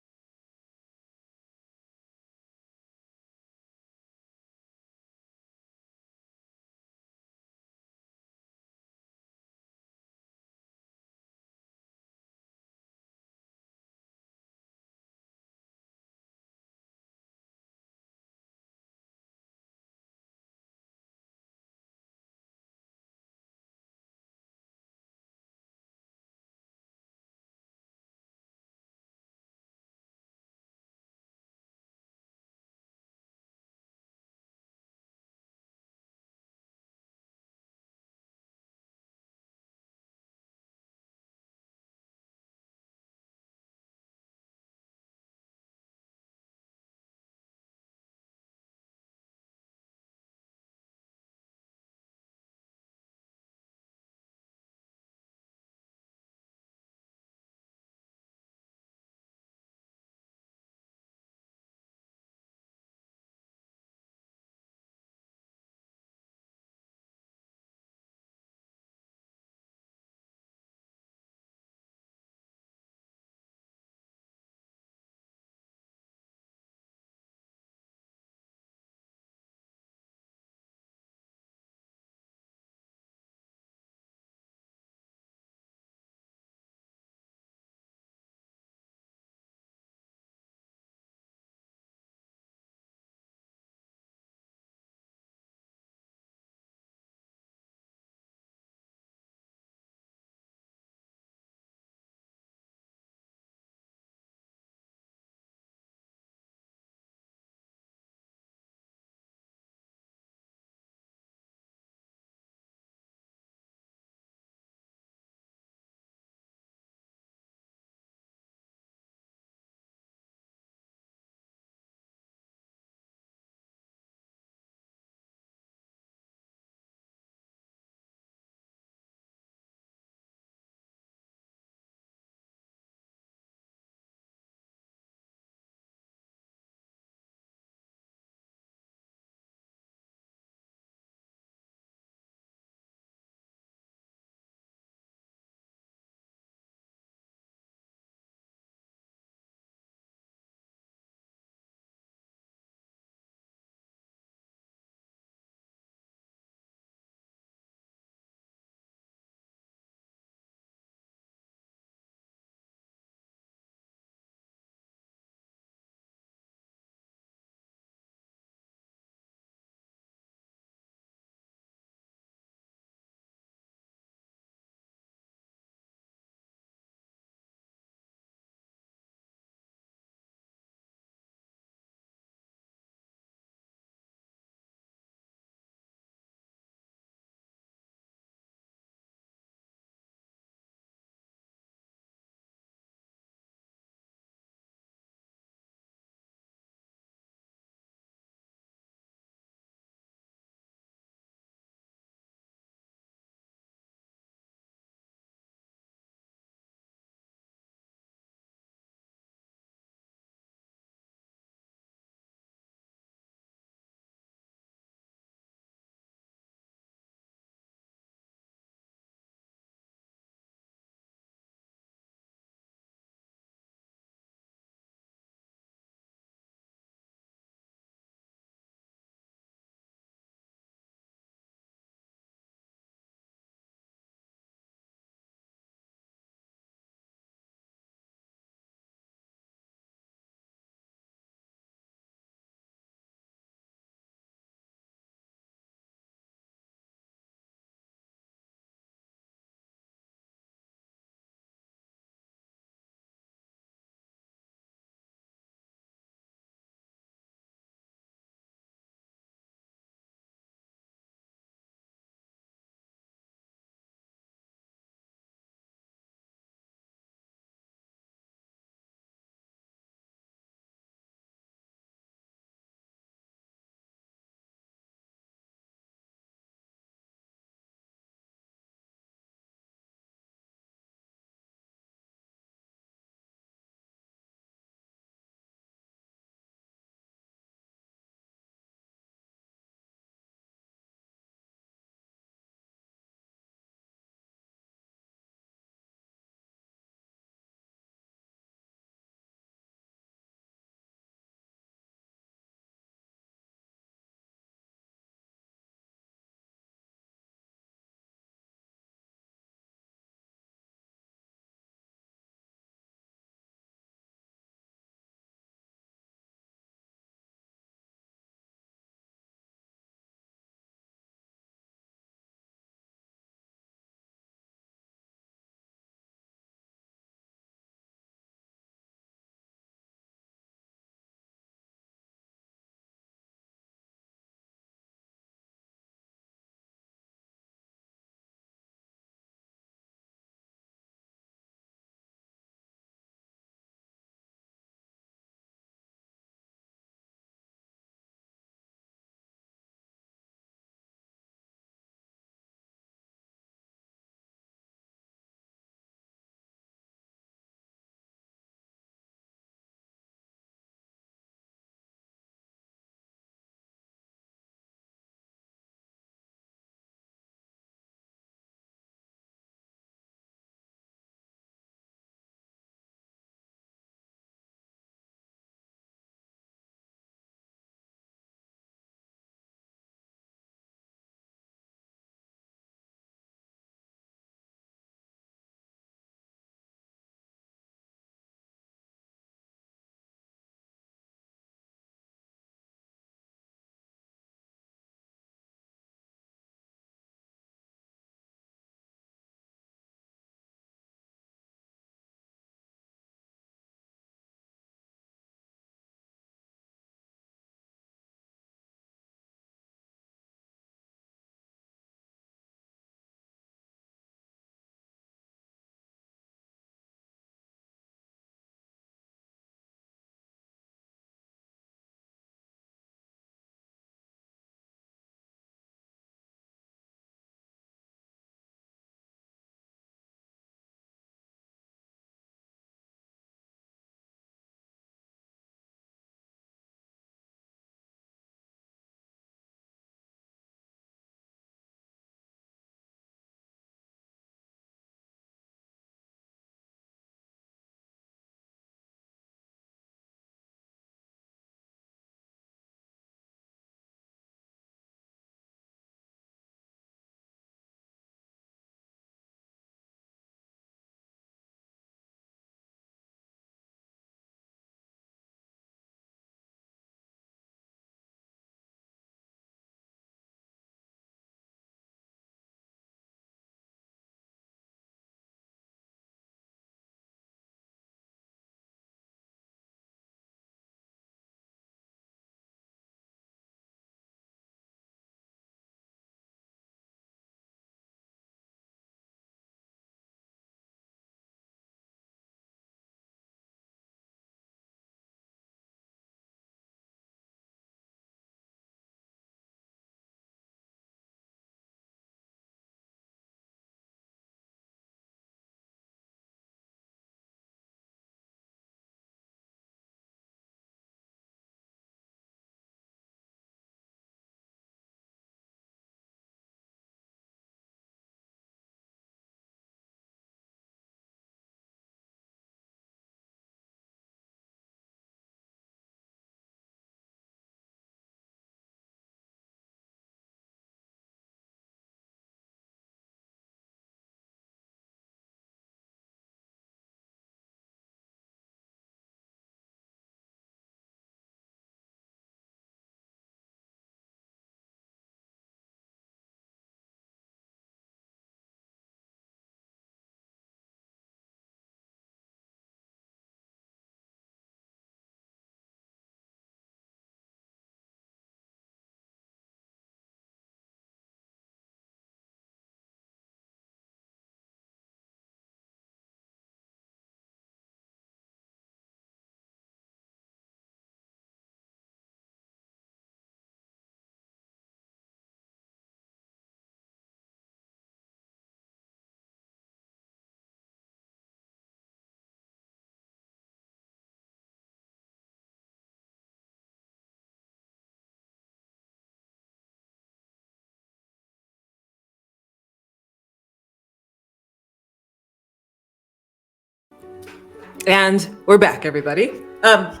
And we're back, everybody. Not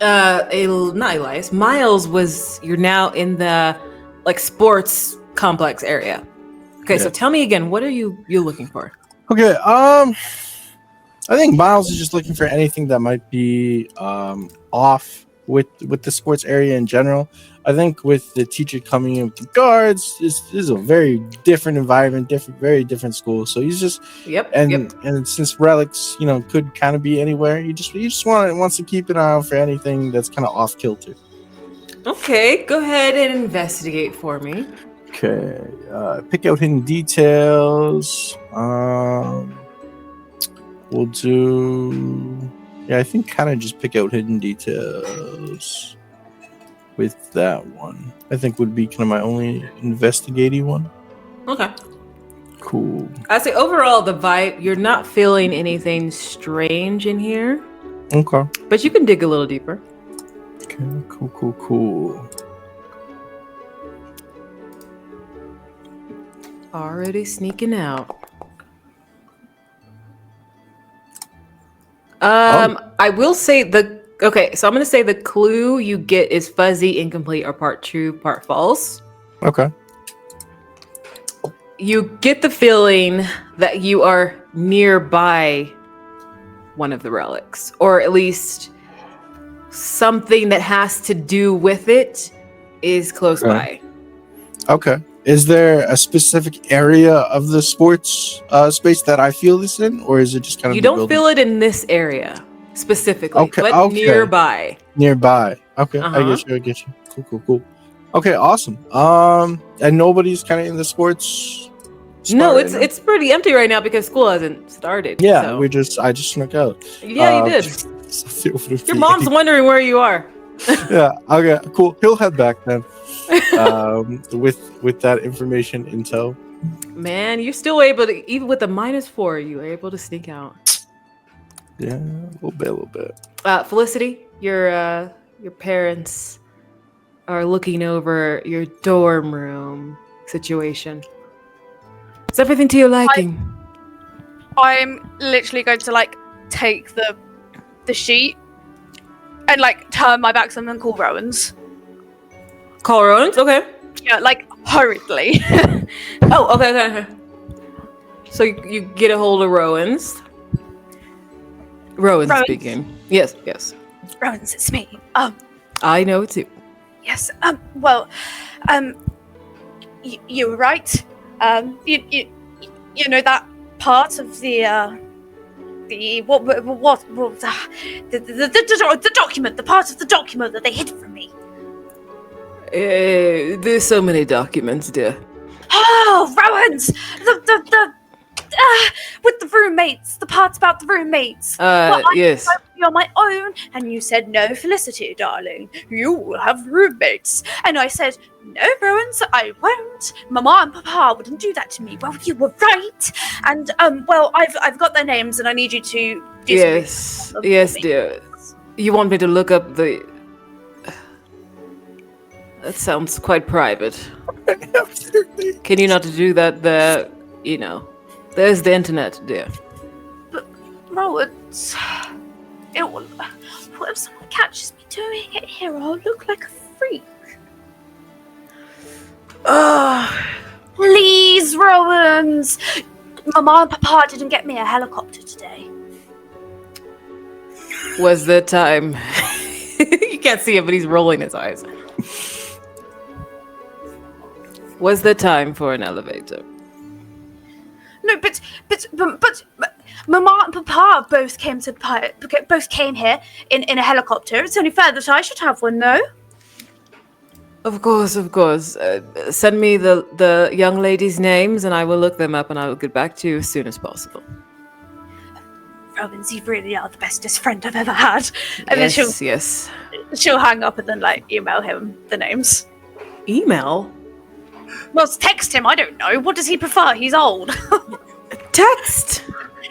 Elias. Miles you're now in the like sports complex area. Okay, so tell me again, what are you looking for? Okay, I think Miles is just looking for anything that might be off with the sports area in general. I think with the teacher coming in with the guards, this is a very different environment, very different school. So he's just and since relics, could kind of be anywhere, he just wants to keep an eye out for anything that's kind of off kilter. Okay, go ahead and investigate for me. Okay, pick out hidden details. We'll do. Yeah, I think kind of just pick out hidden details with that one. I think would be kind of my only investigating one. Okay. Cool. I say overall the vibe, you're not feeling anything strange in here. Okay. But you can dig a little deeper. Okay, cool. Already sneaking out. I will say so I'm going to say the clue you get is fuzzy, incomplete, or part true, part false. Okay. You get the feeling that you are nearby one of the relics, or at least something that has to do with it is close by. Okay. Is there a specific area of the sports space that I feel this in, or is it just kind of you don't feel it in this area specifically, but nearby. Nearby. Okay, I get you. Cool. Okay, awesome. And nobody's kind of in the sports. No, it's pretty empty right now because school hasn't started. Yeah, so. I just snuck out. Yeah, you did. Your mom's wondering where you are. Yeah. Okay. Cool. He'll head back then. With that information in tow. Man, you're still able to, even with the -4, you were able to sneak out. Yeah, a little bit. Felicity, your parents are looking over your dorm room situation. Is everything to your liking? I'm literally going to take the sheet and turn my back to them and call Rowan's. Call Rowan's? Okay. Yeah, hurriedly. Oh, okay. So you get a hold of Rowan's. Rowan's speaking. Yes. Rowan's, it's me. I know it too. Yes. You were right. You know that part of the document, the part of the document that they hid from me. There's so many documents, dear. Oh, Rowan's! With the roommates, the parts about the roommates. Yes. You're on my own, and you said, no, Felicity, darling, you will have roommates. And I said, no, Rowan's, I won't. Mama and Papa wouldn't do that to me. Well, you were right. And, I've got their names, and I need you to do Yes, dear. You want me to look up the... That sounds quite private. Can you not do that there? There's the internet, dear. But, Rowan's... What if someone catches me doing it here? I'll look like a freak. Please, Rowan's! Mama and Papa didn't get me a helicopter today. Was the time... You can't see it, but he's rolling his eyes. Was the time for an elevator? No, but Mama and Papa both came here in a helicopter. It's only fair that I should have one, no? Of course. Send me the young ladies' names, and I will look them up, and I will get back to you as soon as possible. Rowan's, you really are the bestest friend I've ever had. And yes. She'll hang up and then email him the names. Email? Well, text him. I don't know. What does he prefer? He's old. Text.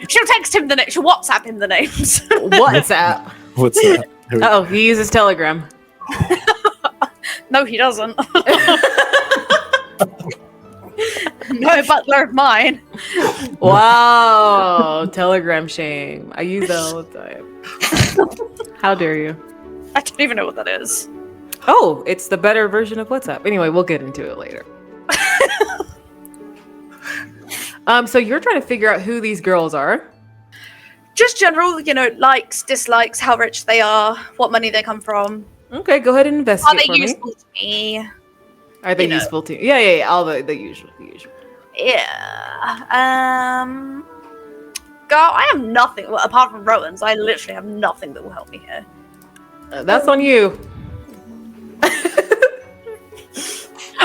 She'll text him the names. She'll WhatsApp him the names. WhatsApp. What's that? Oh, he uses Telegram. No, he doesn't. no butler of mine. Wow, Telegram shame. I use that all the time. How dare you? I don't even know what that is. Oh, it's the better version of WhatsApp. Anyway, we'll get into it later. So you're trying to figure out who these girls are. Just general, likes, dislikes, how rich they are, what money they come from. Okay, go ahead and Are investigate they for me. useful to me? Are they useful to you? Yeah. All the usual. Yeah. Girl, I have nothing. Well, apart from Rowan's, I literally have nothing that will help me here. That's on you.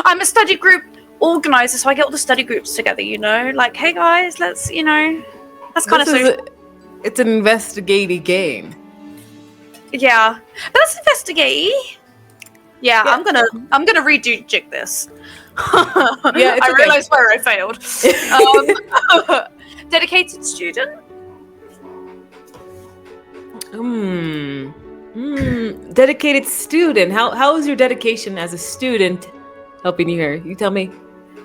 I'm a study group organizer, so I get all the study groups together, Like, hey guys, let's, that's kind of social. It's an investigative game. Yeah. But let's investigate. Yeah, I'm gonna rejig this. Yeah, it's I okay. realized where I failed. Dedicated student? Dedicated student. How is your dedication as a student helping you here? You tell me.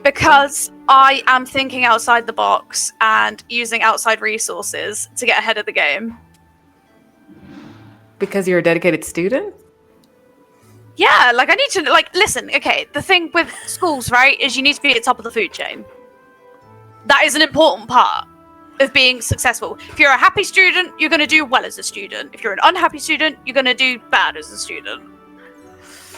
Because I am thinking outside the box and using outside resources to get ahead of the game. Because you're a dedicated student? Yeah, I need to, listen, okay, the thing with schools, right, is you need to be at the top of the food chain. That is an important part of being successful. If you're a happy student, you're going to do well as a student. If you're an unhappy student, you're going to do bad as a student.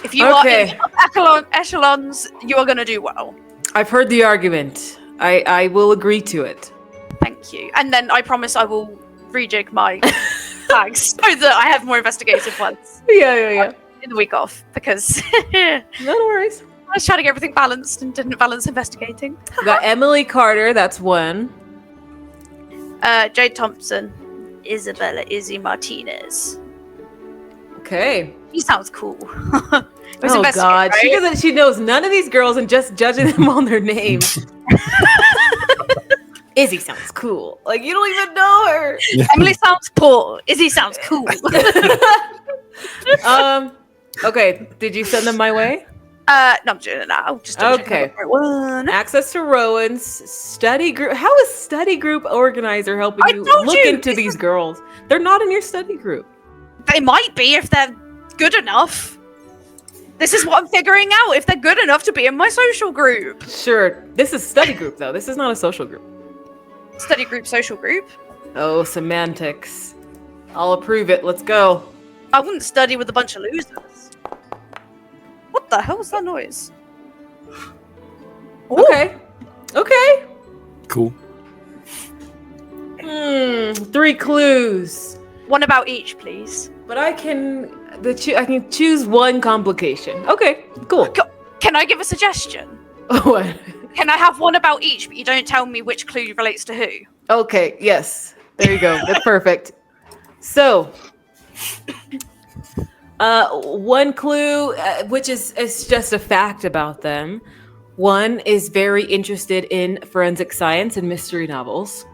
If you are in the upper echelons, you are going to do well. I've heard the argument. I will agree to it. Thank you. And then I promise I will rejig my tags so that I have more investigative ones. Yeah. In the week off, because No worries. I was trying to get everything balanced and didn't balance investigating. We got Emily Carter, that's one. Jade Thompson, Isabella Izzy Martinez. Okay. She sounds cool. Oh God, right? She knows none of these girls and just judging them on their names. Izzy sounds cool. You don't even know her. Emily sounds poor. Izzy sounds cool. Okay. Did you send them my way? No, I'm doing it now. Just okay. Access to Rowan's study group. How is study group organizer helping you look into these girls? They're not in your study group. They might be if they're good enough. This is what I'm figuring out. If they're good enough to be in my social group. Sure. This is study group though. This is not a social group. Study group, social group. Oh, semantics. I'll approve it. Let's go. I wouldn't study with a bunch of losers. What the hell was that noise? Okay. Okay. Cool. 3 clues. One about each, please. But I can choose one complication. Okay, cool. Can I give a suggestion? What? Can I have one about each, but you don't tell me which clue relates to who? Okay, yes. There you go. That's perfect. So, one clue, which is just a fact about them. One is very interested in forensic science and mystery novels.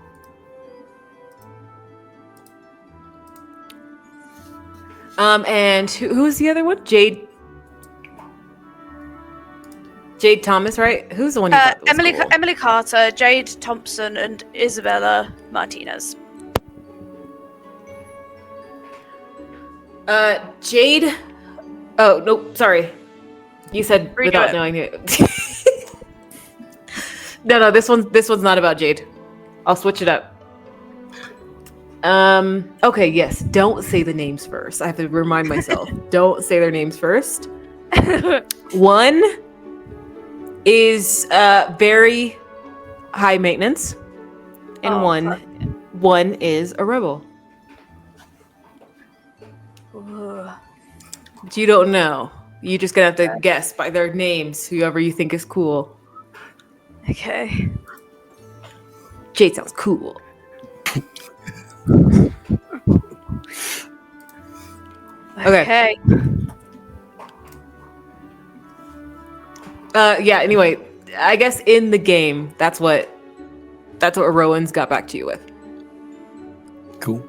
And who's the other one? Jade Thomas, right? Who's the one you thought was cool? Emily Carter, Jade Thompson, and Isabella Martinez. Jade. Oh no, sorry. You said without knowing it. No, this one's not about Jade. I'll switch it up. Okay, yes. Don't say the names first. I have to remind myself. Don't say their names first. One is very high maintenance, and one is a rebel. But you don't know. You're just gonna have to guess by their names, whoever you think is cool. Okay. Jade sounds cool. Okay. Yeah, anyway, I guess in the game, that's what Rowan's got back to you with. Cool.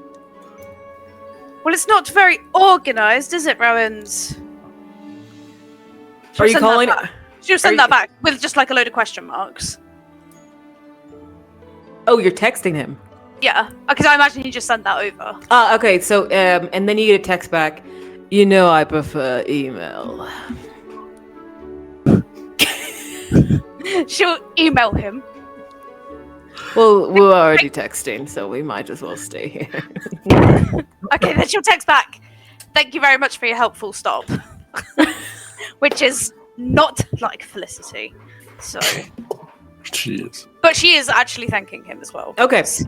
Well, it's not very organized, is it, Rowan's? Are you calling it? She'll send that back with just like a load of question marks. Oh, you're texting him. Yeah, because I imagine he just sent that over. Okay. So, and then you get a text back. You know, I prefer email. She'll email him. Well, we're already texting, so we might as well stay here. Okay, then she'll text back. Thank you very much for your help, full stop. Which is not like Felicity. So. She is. But she is actually thanking him as well. Okay. So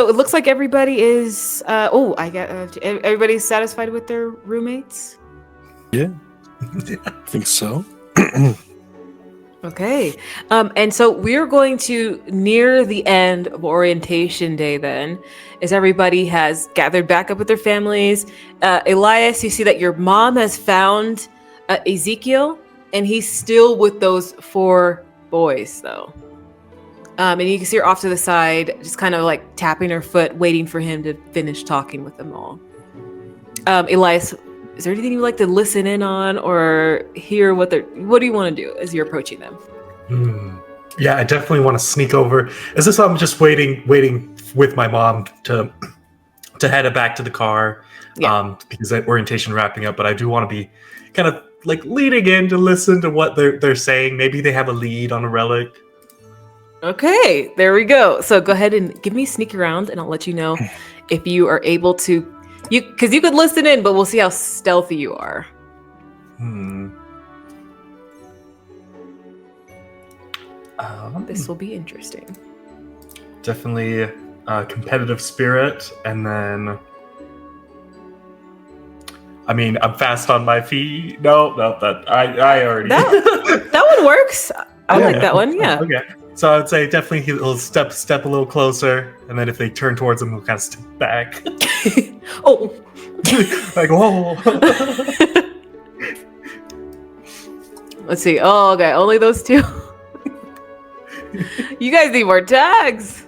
it looks like everybody is. Everybody's satisfied with their roommates. Yeah, I think so. Okay. And so we're going to near the end of orientation day then, as everybody has gathered back up with their families. Elias, you see that your mom has found Ezekiel, and he's still with those 4 boys though. And you can see her off to the side, just kind of like tapping her foot, waiting for him to finish talking with them all. Elias, is there anything you'd like to listen in on or hear what do you want to do as you're approaching them? Yeah, I definitely want to sneak over. Is this I'm just waiting with my mom to head back to the car? Yeah. Because that orientation wrapping up, but I do want to be kind of like leading in to listen to what they're saying. Maybe they have a lead on a relic. Okay, there we go. So go ahead and give me a sneak around, and I'll let you know if you are able to. Because you could listen in, but we'll see how stealthy you are. This will be interesting. Definitely competitive spirit, and then. I mean, I'm fast on my feet. No, that I already. That one works. I like that one. Yeah. Okay. So I would say definitely he'll step a little closer, and then if they turn towards him, he'll kind of step back. Oh. Like, whoa. Let's see. Oh, okay. Only those 2. You guys need more tags.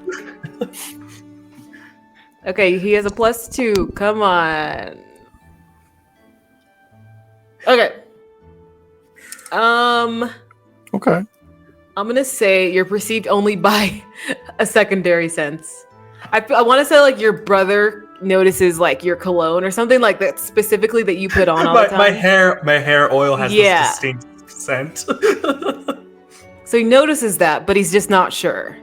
Okay, he has a +2. Come on. Okay. Okay. I'm gonna say you're perceived only by a secondary sense. I want to say like your brother notices like your cologne or something like that specifically that you put on all the time. My hair oil has this distinct scent. So he notices that, but he's just not sure.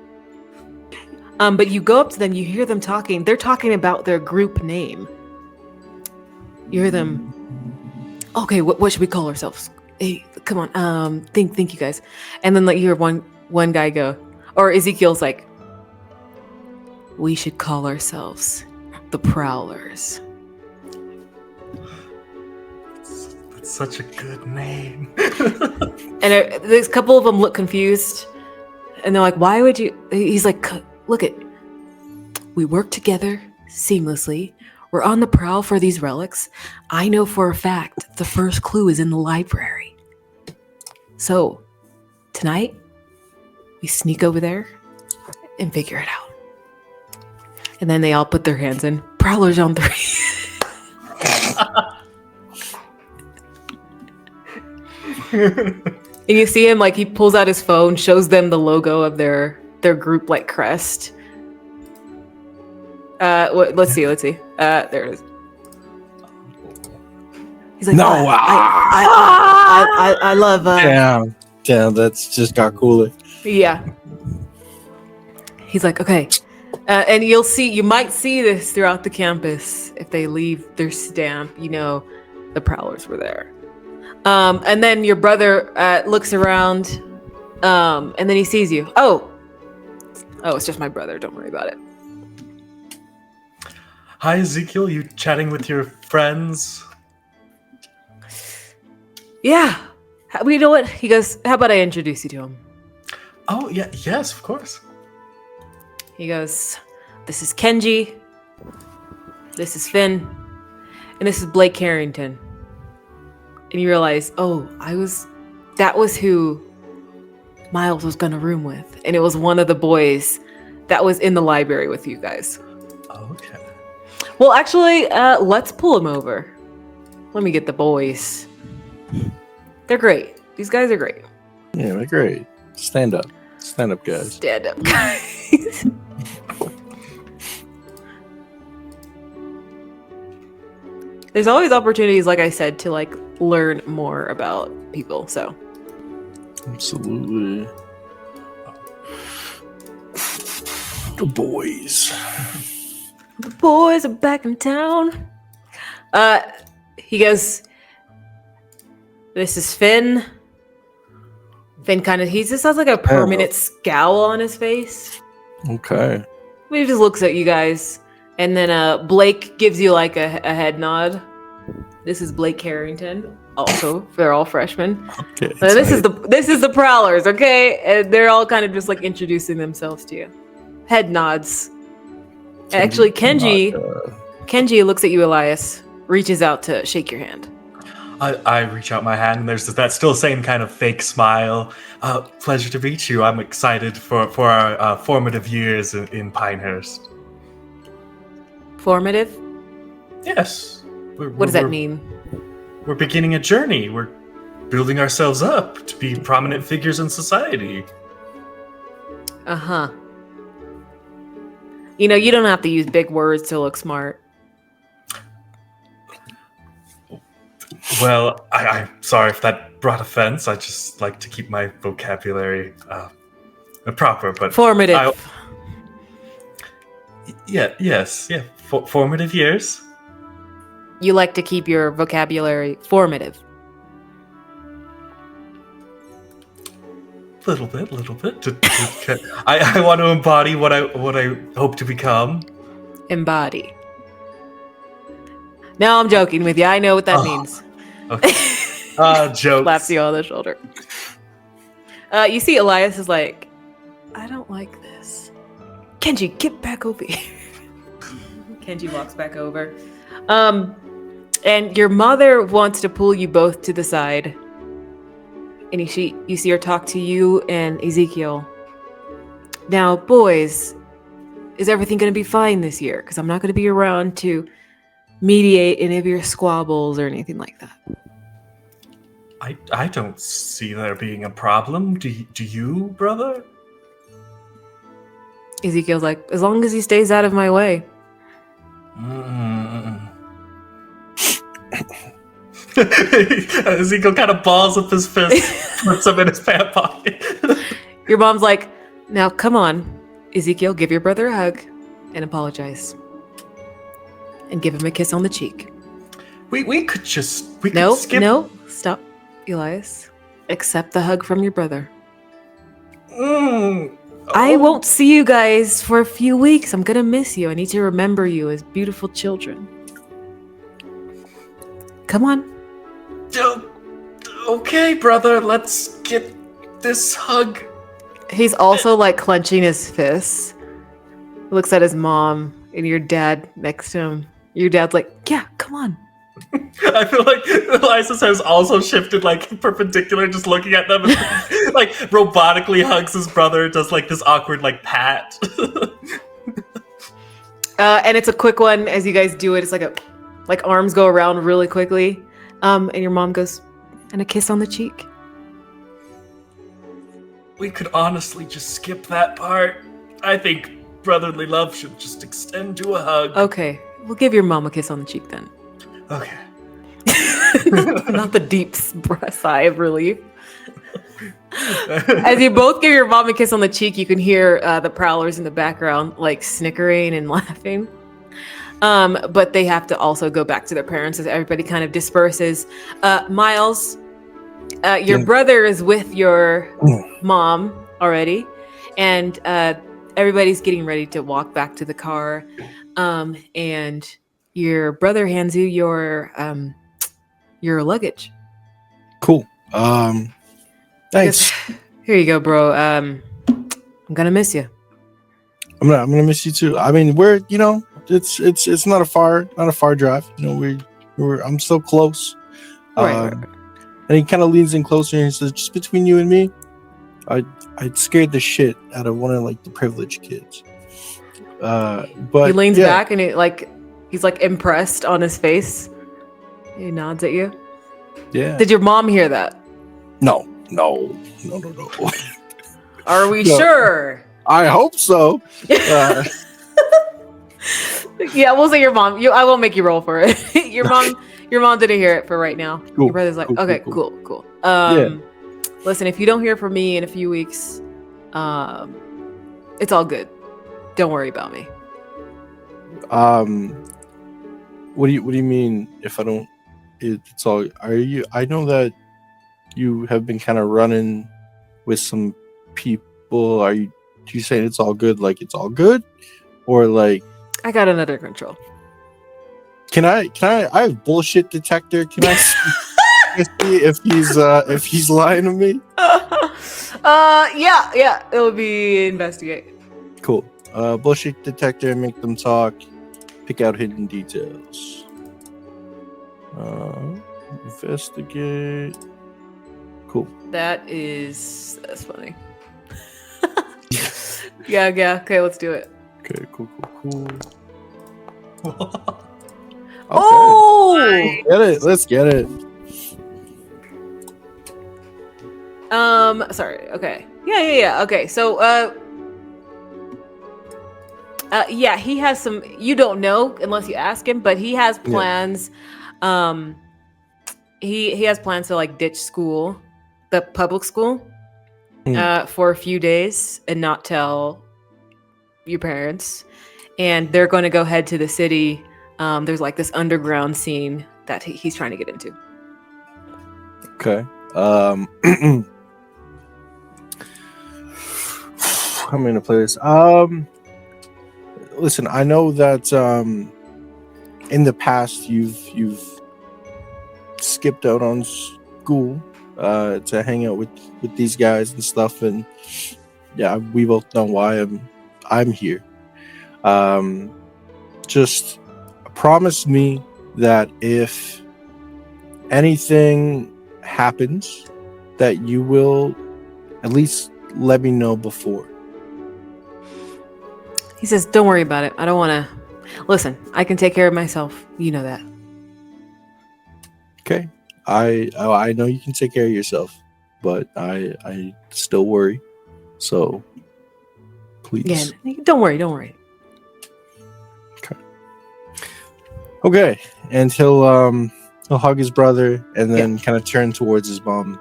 But you go up to them, you hear them talking. They're talking about their group name. You hear them. Okay, what should we call ourselves? Hey, come on. Think you guys. And then like you hear one guy go, or Ezekiel's like, we should call ourselves the Prowlers. That's such a good name. And there's a couple of them look confused, and they're like, why would you? He's like, look it. We work together seamlessly. We're on the prowl for these relics. I know for a fact the first clue is in the library. So, tonight, we sneak over there and figure it out. And then they all put their hands in. Prowlers on 3. And you see him, like, he pulls out his phone, shows them the logo of their group, like, crest. Let's see. There it is. He's like, no, I love. Damn, that's just got cooler. Yeah. He's like, okay, and you might see this throughout the campus if they leave their stamp. You know, the Prowlers were there. And then your brother looks around, and then he sees you. Oh, it's just my brother. Don't worry about it. Hi, Ezekiel. You chatting with your friends? Yeah. You know what? He goes, how about I introduce you to him? Oh, yeah. Yes, of course. He goes, this is Kenji. This is Finn. And this is Blake Harrington. And you realize, that was who Miles was going to room with. And it was one of the boys that was in the library with you guys. Okay. Well, actually, let's pull him over. Let me get the boys. They're great. These guys are great. Yeah, they're great. Stand up. Stand up, guys. Stand up, guys. There's always opportunities, like I said, to like learn more about people. So Absolutely. The boys. the boys are back in town. He goes, "This is Finn." Finn he just has like a permanent scowl on his face. Okay. He just looks at you guys, and then Blake gives you like a head nod. This is Blake Harrington. Also, they're all freshmen. Okay. This is the Prowlers, okay? And they're all kind of just like introducing themselves to you. Head nods. Actually, Kenji looks at you, Elias. Reaches out to shake your hand. I reach out my hand, and there's that still same kind of fake smile. Pleasure to meet you. I'm excited for our formative years in Pinehurst. Formative? Yes. What does that mean? We're beginning a journey. We're building ourselves up to be prominent figures in society. Uh-huh. You know, you don't have to use big words to look smart. Well, I'm sorry if that brought offense. I just like to keep my vocabulary proper, but Formative. Formative years. You like to keep your vocabulary formative. Little bit. I want to embody what I hope to become. Embody. No, I'm joking with you. I know what that means. Okay. Jokes. Slaps you on the shoulder. You see Elias is like, I don't like this. Kenji, get back over here. Kenji walks back over. And your mother wants to pull you both to the side. And you see her talk to you and Ezekiel. Now, boys, is everything going to be fine this year? Because I'm not going to be around to mediate any of your squabbles or anything like that. I don't see there being a problem. Do you, brother? Ezekiel's like, as long as he stays out of my way. Ezekiel kind of balls up his fist, puts him in his pant pocket. Your mom's like, now come on, Ezekiel, give your brother a hug and apologize. And give him a kiss on the cheek. We could skip. No, stop, Elias. Accept the hug from your brother. I won't see you guys for a few weeks. I'm gonna miss you. I need to remember you as beautiful children. Come on. Okay, brother, let's get this hug. He's also like clenching his fists. Looks at his mom and your dad next to him. Your dad's like, yeah, come on. I feel like Elias has also shifted like perpendicular, just looking at them and like robotically hugs his brother, does like this awkward like pat. And it's a quick one as you guys do it. It's like arms go around really quickly. And your mom goes, and a kiss on the cheek. We could honestly just skip that part. I think brotherly love should just extend to a hug. Okay, we'll give your mom a kiss on the cheek then. Okay. Not the deep sigh of relief. As you both give your mom a kiss on the cheek, you can hear the Prowlers in the background like snickering and laughing. But they have to also go back to their parents as everybody kind of disperses. Miles, your brother is with your mom already, and everybody's getting ready to walk back to the car. And your brother hands you your luggage. Cool. Thanks. Here you go, bro. I'm gonna miss you. I'm gonna miss you too. I mean, we're it's not a far drive. I'm so close. Right. And he kind of leans in closer and he says, "Just between you and me, I scared the shit out of one of like the privileged kids." But he leans back and he's like impressed on his face. He nods at you. Yeah. Did your mom hear that? No. Are we No. sure? I hope so. Yeah, we'll say your mom. I won't make you roll for it. Your mom didn't hear it for right now. Cool, Your brother's like, cool, okay, cool. cool. Yeah. Listen, if you don't hear from me in a few weeks, it's all good. Don't worry about me. What do you mean if I don't? It's all. Are you? I know that you have been kind of running with some people. Are you? Do you saying it's all good? Like it's all good, or like? I got it under control. Can I? I have bullshit detector. Can I see if he's lying to me? Yeah. It would be investigate. Cool. Bullshit detector. Make them talk. Pick out hidden details. Investigate. Cool. That's funny. Yeah. Okay, let's do it. Okay. Cool. Okay. Oh, Get it. Let's get it. sorry. Okay. Yeah. Okay. So, yeah, he has some. You don't know unless you ask him, but he has plans. Yeah. He has plans to like ditch school, the public school, for a few days and not tell your parents, and they're going to go head to the city. There's like this underground scene that he's trying to get into. Okay. I'm gonna play this. Listen, I know that in the past you've skipped out on school to hang out with these guys and stuff, and yeah, we both know why I'm here. Just promise me that if anything happens, that you will at least let me know before. He says, "Don't worry about it. I don't want to. Listen, I can take care of myself. You know that." Okay. I know you can take care of yourself, but I still worry. So please. Yeah, don't worry. Okay. And he'll hug his brother and then kind of turn towards his mom.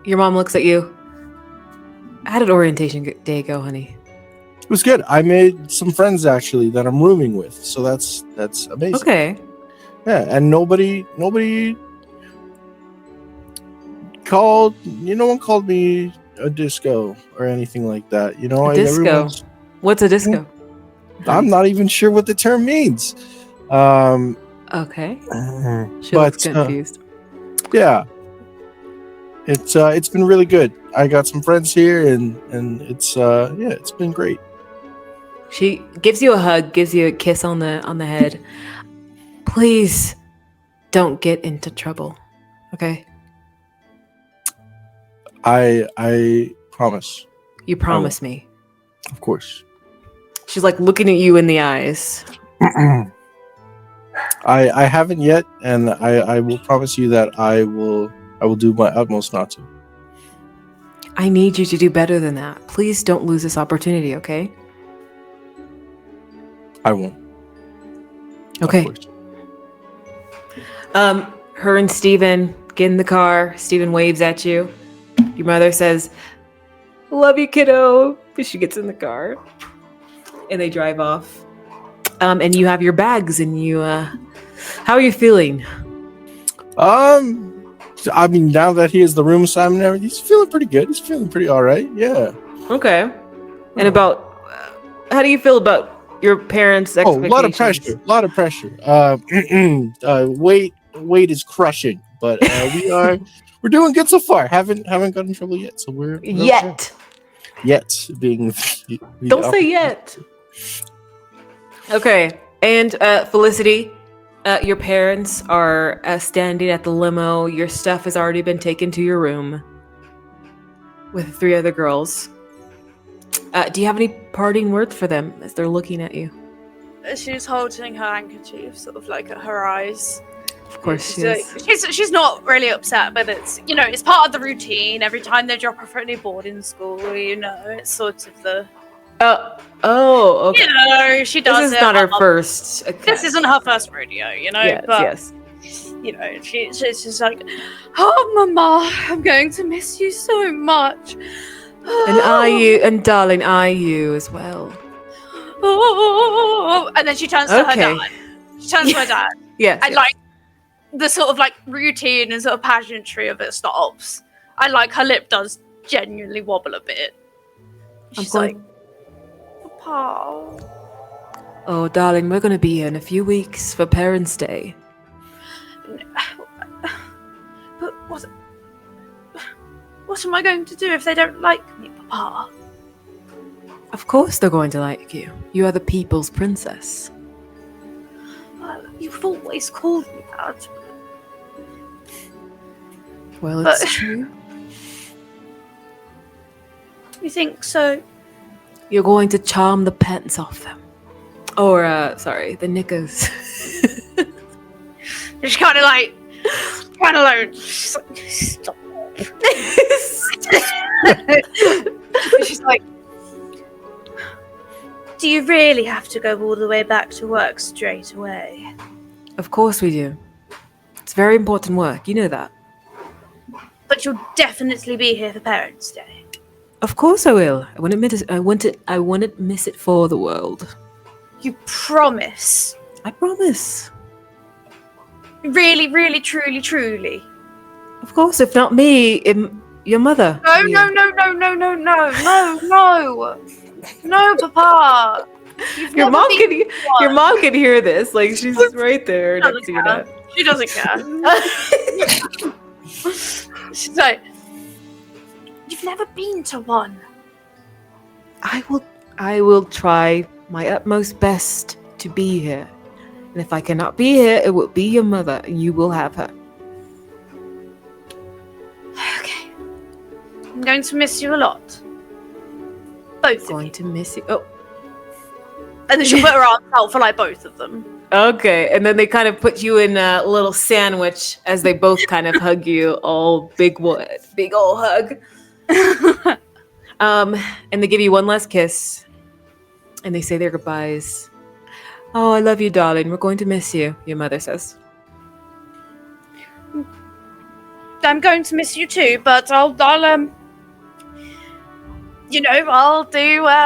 Your mom looks at you. How did orientation day go, honey? It was good. I made some friends actually that I'm rooming with, so that's amazing. Okay. Yeah, and nobody called. No one called me a disco or anything like that. You know, A disco. What's a disco? I'm not even sure what the term means. Okay. She looks confused. Yeah, it's been really good. I got some friends here, and it's been great. She gives you a hug, gives you a kiss on the head. Please don't get into trouble. Okay? I promise. You promise me. Of course. She's like looking at you in the eyes. I haven't yet, and I will promise you that I will do my utmost not to. I need you to do better than that. Please don't lose this opportunity, okay? I won't. Okay. Her and Steven get in the car. Steven waves at you. Your mother says, "Love you, kiddo." She gets in the car. And they drive off. And you have your bags and you how are you feeling? I mean, now that he has the room assignment and everything, he's feeling pretty good. He's feeling pretty all right. Yeah. Okay. And about how do you feel about your parents' expectations? A lot of pressure. Weight is crushing, but we're doing good so far. Haven't gotten in trouble yet, so we're yet. Okay. Yet being the don't say yet. Okay, and Felicity, your parents are standing at the limo. Your stuff has already been taken to your room with 3 other girls. Do you have any parting words for them as they're looking at you? She's holding her handkerchief sort of like at her eyes. Of course she She's, is. she's not really upset, but it's it's part of the routine. Every time they drop her for any boarding school, it's sort of the Okay. she does This is it. not her first. This isn't her first rodeo, Yes, but yes. she's just like, oh, Mama, I'm going to miss you so much. And darling, are you as well? Oh, and then she turns to her dad. She turns to her dad. Yes. And like the sort of like routine and sort of pageantry of it stops. And like her lip does genuinely wobble a bit. She's like, Papa. Oh, darling, we're going to be here in a few weeks for Parents' Day. But what am I going to do if they don't like me, Papa? Of course they're going to like you. You are the people's princess. You've always called me that. Well, it's true. You think so? You're going to charm the pants off them. Or, the knickers. She's kind of like, stop. She's like, do you really have to go all the way back to work straight away? Of course we do. It's very important work. You know that. But you'll definitely be here for Parents' Day. Of course I will. I wouldn't miss it for the world. You promise? I promise. Really, really, truly, truly. Of course, if not me, your mother. No, Papa. Your mom can hear this. Like she's just right there next to your dad. She doesn't care. She's like, you've never been to one. I will try my utmost best to be here. And if I cannot be here, it will be your mother, and you will have her. Okay. I'm going to miss you a lot. Both of Going you. to miss you. Oh. And then she'll put her arms out for like both of them. Okay, and then they kind of put you in a little sandwich as they both kind of hug you, all big old hug. And they give you one last kiss, and they say their goodbyes. Oh, I love you, darling. We're going to miss you, your mother says. I'm going to miss you too, but I'll do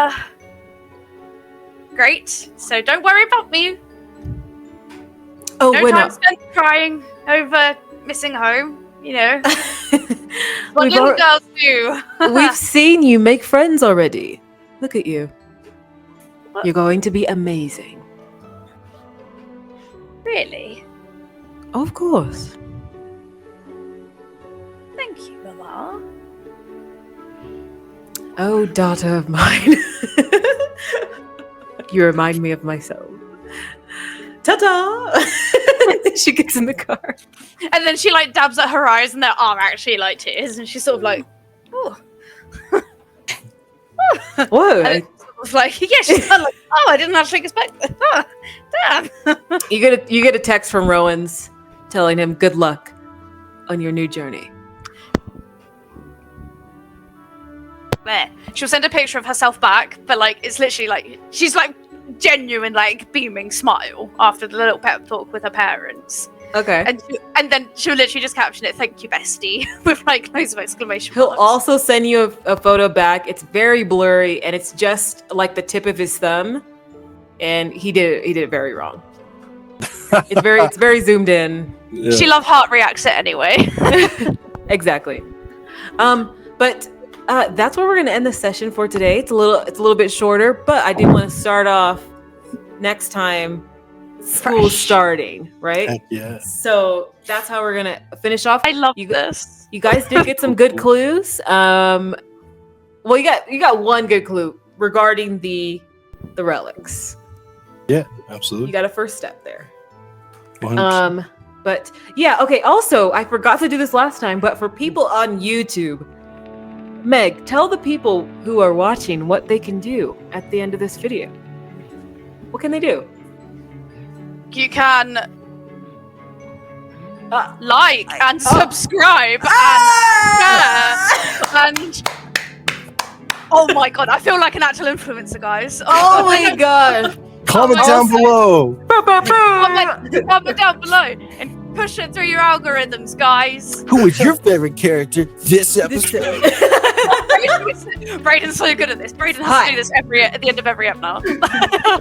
great. So don't worry about me. Oh, no we're time not. spent crying over missing home. What We've little girls do. We've seen you make friends already. Look at you. What? You're going to be amazing. Really? Of course. Thank you, Mama. Oh, daughter of mine. You remind me of myself. Ta-ta! She gets in the car. And then she like dabs at her eyes, and there are actually like tears, and she's sort of like, oh. Whoa. And it's sort of like, yeah, she's kind of like, oh, I didn't actually expect that. Oh, damn. You get a text from Rowan's telling him good luck on your new journey. There. She'll send a picture of herself back, but like it's literally like she's like genuine, like beaming smile after the little pep talk with her parents. Okay. And then she'll literally just caption it, "Thank you, bestie," with like loads of exclamation He'll marks. also send you a photo back. It's very blurry, and it's just like the tip of his thumb, and he did it very wrong. It's very zoomed in. Yeah. She love heart reacts it anyway. Exactly. But that's where we're gonna end the session for today. It's a little bit shorter, but I do want to start off next time. School's starting, right? Heck yeah. So that's how we're gonna finish off. I love this. You guys did get some good clues. Well, you got one good clue regarding the relics. Yeah, You absolutely. got a first step there. 100%. But yeah, okay. Also, I forgot to do this last time, but for people on YouTube, Meg, tell the people who are watching what they can do at the end of this video. What can they do? You can like and subscribe and share and oh my god, I feel like an actual influencer, guys. Oh my god. Comment down below. Comment down below and push it through your algorithms, guys. Who is your favorite character this episode? Braden's so good at this. Braden has to do this at the end of every ep now.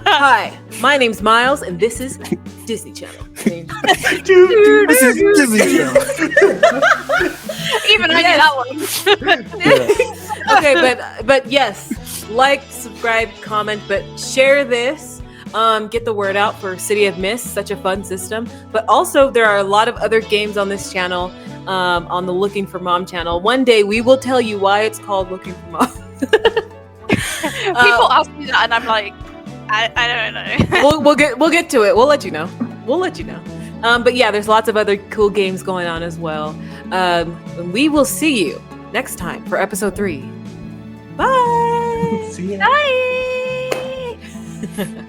Hi, my name's Miles, and this is Disney Channel. This is Disney Channel. Even I knew that one. Okay, but yes, like, subscribe, comment, but share this. Get the word out for City of Mist, such a fun system. But also, there are a lot of other games on this channel, on the Looking for Mom channel. One day, we will tell you why it's called Looking for Mom. People ask me that, and I'm like, I don't know. we'll get to it. We'll let you know. But yeah, there's lots of other cool games going on as well. And we will see you next time for episode 3. Bye. See ya. Bye.